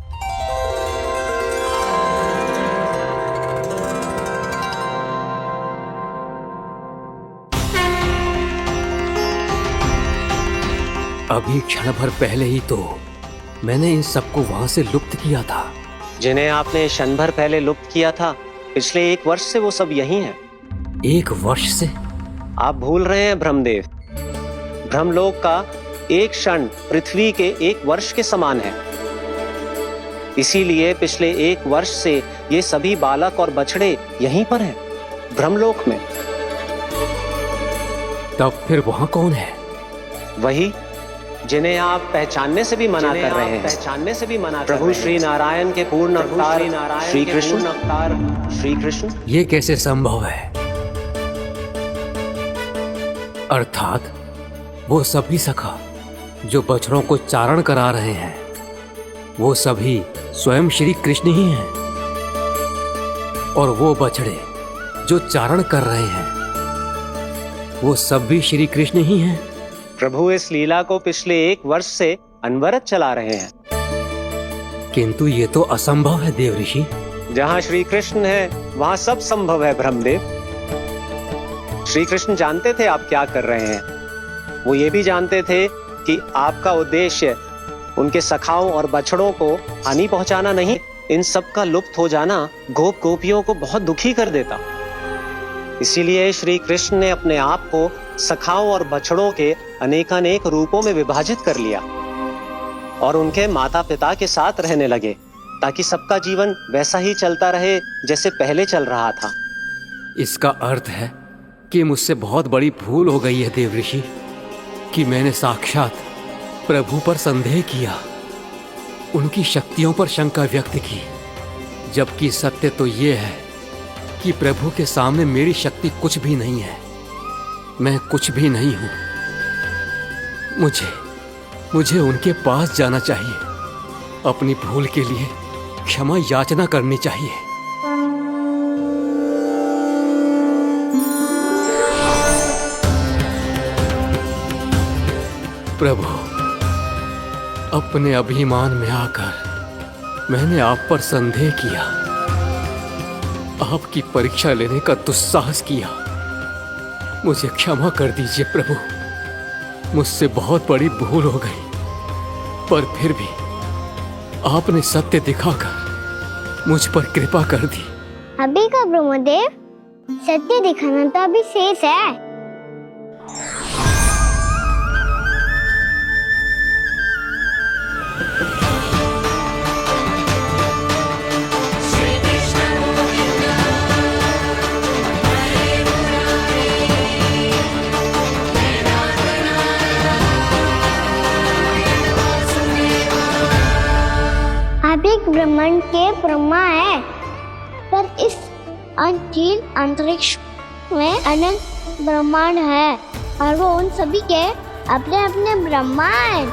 अभी क्षण भर पहले ही तो मैंने इन सबको वहां से लुप्त किया था। जिन्हें आपने क्षण भर पहले लुप्त किया था, पिछले 1 वर्ष से वो सब यहीं हैं। 1 वर्ष से? आप भूल रहे हैं ब्रह्मदेव, ब्रह्मलोक का एक क्षण पृथ्वी के 1 वर्ष के समान है। इसीलिए पिछले 1 वर्ष से ये सभी बालक और बछड़े यहीं पर हैं, ब्रह्मलोक में। तब फिर वहां कौन है? वही जिन्हें आप पहचानने से भी मना कर रहे हैं, प्रभु श्री नारायण के पूर्ण अवतार श्री कृष्ण। ये कैसे संभव है? अर्थात वो सभी सखा जो बछड़ों को चारण करा रहे हैं, वो सभी स्वयं श्री कृष्ण ही हैं, और वो बछड़े जो चारण कर रहे हैं, वो सब भी श्री कृष्ण ही हैं। प्रभु इस लीला को पिछले 1 वर्ष से अनवरत चला रहे हैं। किंतु ये तो असंभव है देव ऋषि। जहाँ श्री कृष्ण है वहाँ सब संभव है ब्रह्मदेव। श्री कृष्ण जानते थे आप क्या कर रहे हैं। वो ये भी जानते थे कि आपका उद्देश्य उनके सखाओं और बछड़ों को हानि पहुंचाना नहीं, इन सब का लुप्त हो जाना गोप गोपियों को बहुत दुखी कर देता। इसीलिए श्री कृष्ण ने अपने आप को सखाओं और बछड़ों के अनेकानेक रूपों में विभाजित कर लिया और उनके माता पिता के साथ रहने लगे, ताकि सबका जीवन वैसा ही चलता रहे जैसे पहले चल रहा था। इसका अर्थ है कि मुझसे बहुत बड़ी भूल हो गई है देव ऋषि, कि मैंने साक्षात प्रभु पर संदेह किया, उनकी शक्तियों पर शंका व्यक्त की, जबकि सत्य तो ये है कि प्रभु के सामने मेरी शक्ति कुछ भी नहीं है, मैं कुछ भी नहीं हूं। मुझे उनके पास जाना चाहिए, अपनी भूल के लिए क्षमा याचना करनी चाहिए। प्रभु, अपने अभिमान में आकर मैंने आप पर संदेह किया, आपकी परीक्षा लेने का दुस्साहस किया। मुझे क्षमा कर दीजिए प्रभु, मुझसे बहुत बड़ी भूल हो गई, पर फिर भी आपने सत्य दिखाकर मुझ पर कृपा कर दी। अभी का ब्रह्मदेव, सत्य दिखाना तो अभी शेष है। ब्रह्मांड के ब्रह्मा है, पर इस अनंत अंतरिक्ष में अनंत ब्रह्मांड है, और वो उन सभी के अपने अपने ब्रह्मा हैं।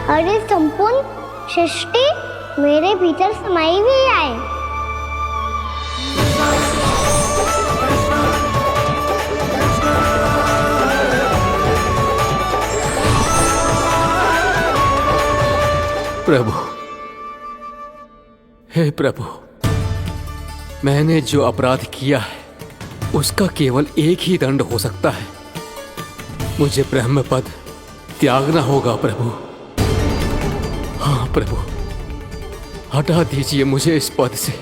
और ये संपूर्ण सृष्टि मेरे भीतर समाई हुई है। प्रभु, हे प्रभु, मैंने जो अपराध किया है उसका केवल एक ही दंड हो सकता है। मुझे ब्रह्म पद त्यागना होगा प्रभु। हाँ प्रभु, हटा दीजिए मुझे इस पद से।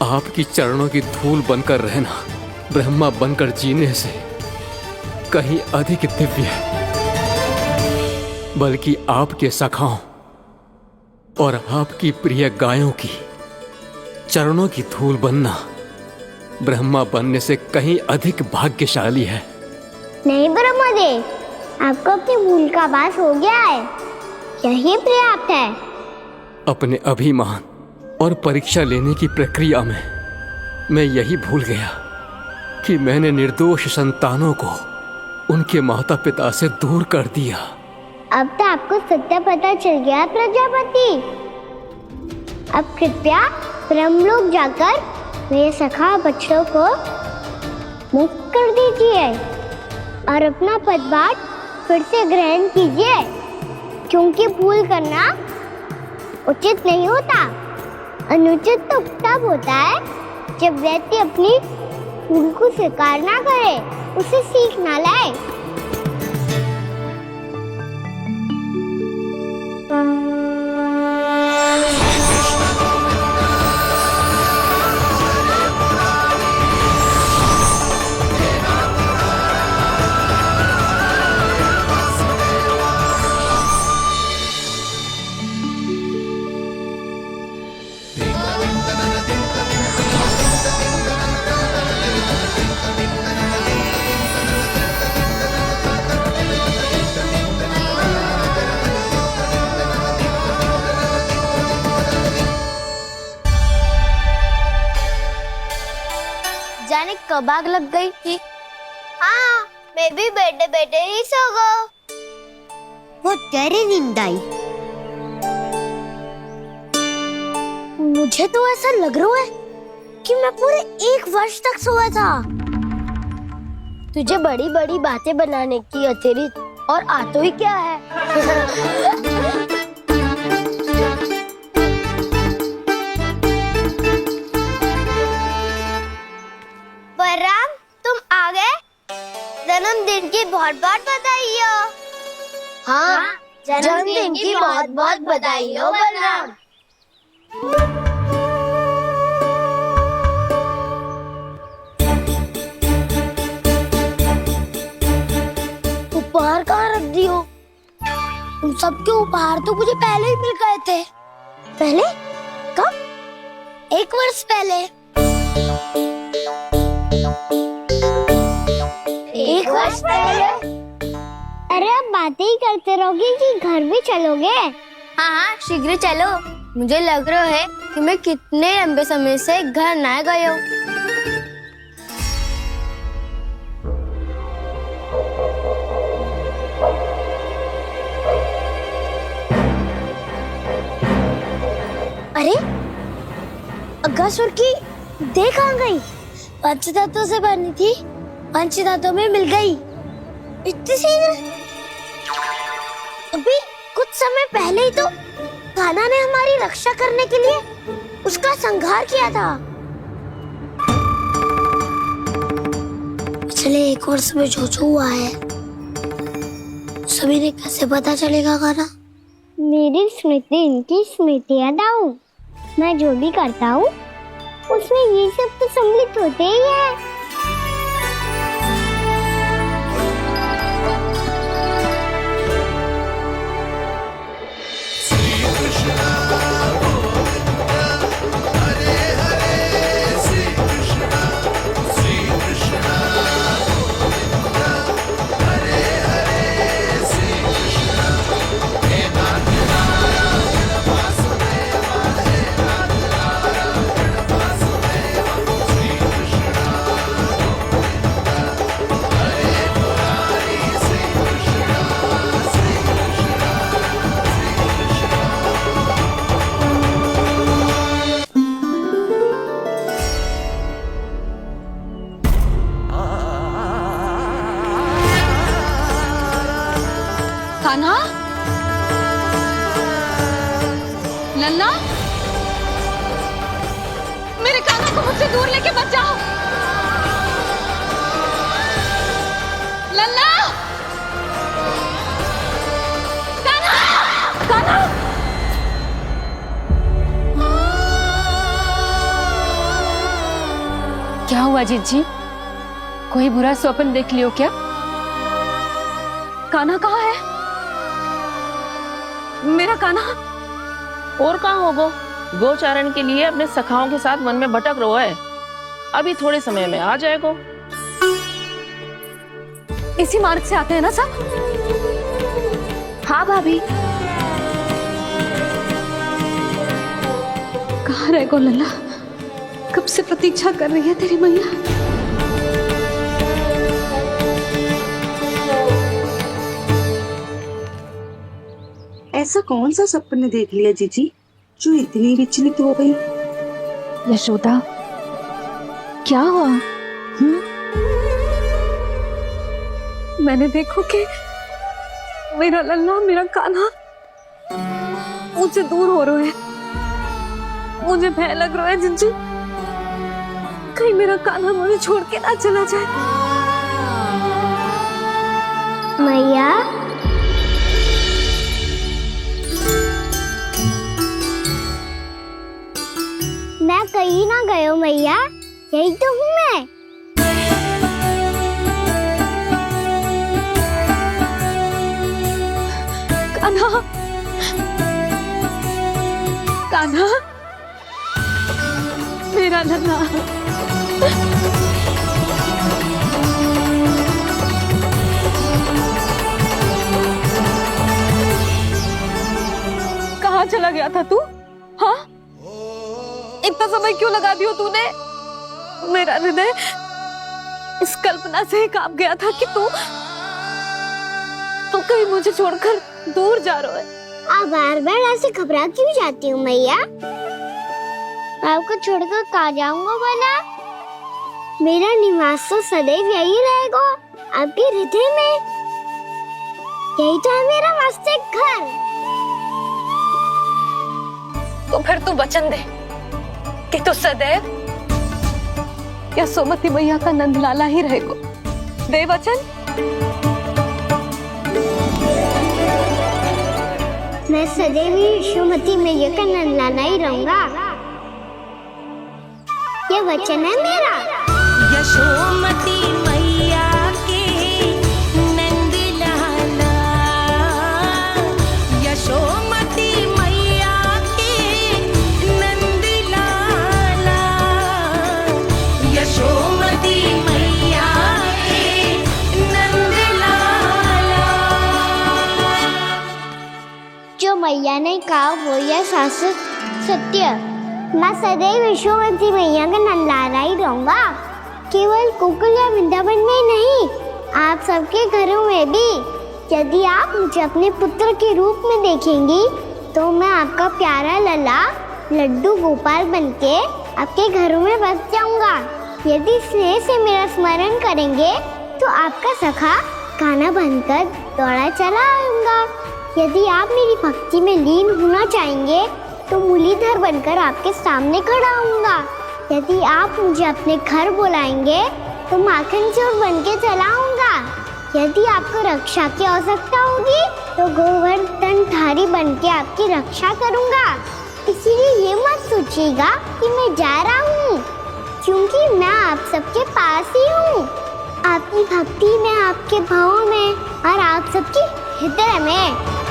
आपकी चरणों की धूल बनकर रहना ब्रह्मा बनकर जीने से कहीं अधिक दिव्य है। बल्कि आपके सखाओं और आपकी प्रिय गायों की चरणों की धूल बनना ब्रह्मा बनने से कहीं अधिक भाग्यशाली है। नहीं ब्रह्मदेव, आपको अपनी भूल का आभास हो गया है, यही पर्याप्त है। अपने अभिमान और परीक्षा लेने की प्रक्रिया में मैं यही भूल गया कि मैंने निर्दोष संतानों को उनके माता पिता से दूर कर दिया। अब तो आपको सत्य पता चल गया प्रजापति। अब कृपया ब्रह्मलोक जाकर मेरे सखा बच्चों को मुक्त कर दीजिए और अपना पदभार फिर से ग्रहण कीजिए, क्योंकि भूल करना उचित नहीं होता। अनुचित तो तब होता है जब व्यक्ति अपनी भूल को स्वीकार ना करे, उसे सीख ना लाए। जाने कब आग लग गई थी। हाँ, मैं भी बैठे बैठे ही सो गया। वो गहरी नींद आई। मुझे तो ऐसा लग रहा है कि मैं पूरे 1 वर्ष तक सोया था। तुझे बड़ी बड़ी बातें बनाने की अतिरिक्त और आता ही क्या है। बलराम, तुम आ गए? जन्मदिन की बहुत बहुत बधाई हो। हाँ, जन्मदिन की बहुत बहुत बधाई हो बलराम। उपहार कहाँ रख दी हो? तुम सबके उपहार तो मुझे पहले ही मिल गए थे। पहले? कब? 1 वर्ष पहले। 1 वर्ष पहले? अरे अब बातें ही करते रहोगे कि घर भी चलोगे? हाँ हाँ, शीघ्र चलो। मुझे लग रहा है कि मैं कितने लंबे समय से घर ना गया हूँ। अरे, अगासुर की देह कहाँ गई? पंचतत्वों से बनी थी, पंचतत्वों में मिल गई। इतनी सी अभी कुछ समय पहले ही तो कान्हा ने हमारी रक्षा करने के लिए उसका संहार किया था। पिछले 1 वर्ष में जो जो हुआ है सभी ने कैसे पता चलेगा कान्हा? मेरी स्मृति इनकी स्मृति यादाऊं। मैं जो भी करता हूँ उसमें ये सब तो सम्मिलित होते ही है। कान्हा, लल्ला, मेरे कान्हा को मुझसे दूर लेके मत जाओ। लल्ला, कान्हा, कान्हा। क्या हुआ जीजी? कोई बुरा स्वप्न देख लियो क्या? कान्हा कहाँ है? मेरा कान्हा? और कहाँ होगो? गोचारण के लिए अपने सखाओं के साथ वन में भटक रहो है। अभी थोड़े समय में आ जाएगो। इसी मार्ग से आते हैं ना सब? हाँ भाभी। कहाँ रह गो लल्ला? कब से प्रतीक्षा कर रही है तेरी मैया। ऐसा कौन सा सपने देख लिया जीजी जो इतनी विचलित हो गई? यशोदा, क्या हुआ? मैंने देखो कि मेरा लल्ला, मेरा कान्हा मुझसे दूर हो रहे हैं। मुझे भय लग रहा है जीजी, कहीं मेरा कान्हा मुझे छोड़ के ना चला जाए। मैया, मैं कहीं ना गयो मैया, यही तो हूँ मैं। कान्हा, कान्हा, मेरा लल्ला। कहाँ चला गया था तू? हाँ, इतना समय क्यों लगा दियो तूने? मेरा हृदय इस कल्पना से ही कांप गया था कि तू कहीं मुझे छोड़कर दूर जा रहा है। आप बार बार ऐसे घबरा क्यों जाती हूँ मैया? आपको छोड़कर कहाँ जाऊंगा भला? मेरा निवास तो सदैव यही रहेगा, आपके हृदय में। यही तो है मेरा वास्तविक घर। तो फिर तू वचन दे कि तू सदैव यशोमती मैया का नंदलाला ही रहेगा। दे वचन। मैं सदैव यशोमती मैया का नंदलाला ही रहूंगा। ये वचन है मेरा। यशोमती मैया के नंद लाला, यशोमती मैया के नंद लाला, यशोमती मैया के नंद लाला। जो मैया ने कहा वो यह शाश्वत सत्य। मैं सदैव यशोमती मैया का नंदलाला ही रहूंगा। केवल गोकुल या वृंदावन में नहीं, आप सबके घरों में भी। यदि आप मुझे अपने पुत्र के रूप में देखेंगी तो मैं आपका प्यारा लल्ला लड्डू गोपाल बनके आपके घरों में बस जाऊंगा। यदि स्नेह से मेरा स्मरण करेंगे तो आपका सखा कान्हा बनकर दौड़ा चला आऊंगा। यदि आप मेरी भक्ति में लीन होना चाहेंगे तो मुरलीधर बनकर आपके सामने खड़ा होऊंगा। यदि आप मुझे अपने घर बुलाएंगे तो माखन चोर बनके चला आऊंगा। यदि आपको रक्षा की आवश्यकता होगी तो गोवर्धनधारी बनके आपकी रक्षा करूंगा। इसीलिए ये मत सोचिएगा कि मैं जा रहा हूँ, क्योंकि मैं आप सबके पास ही हूँ, आपकी भक्ति में, आपके भावों में और आप सबके हृदय में।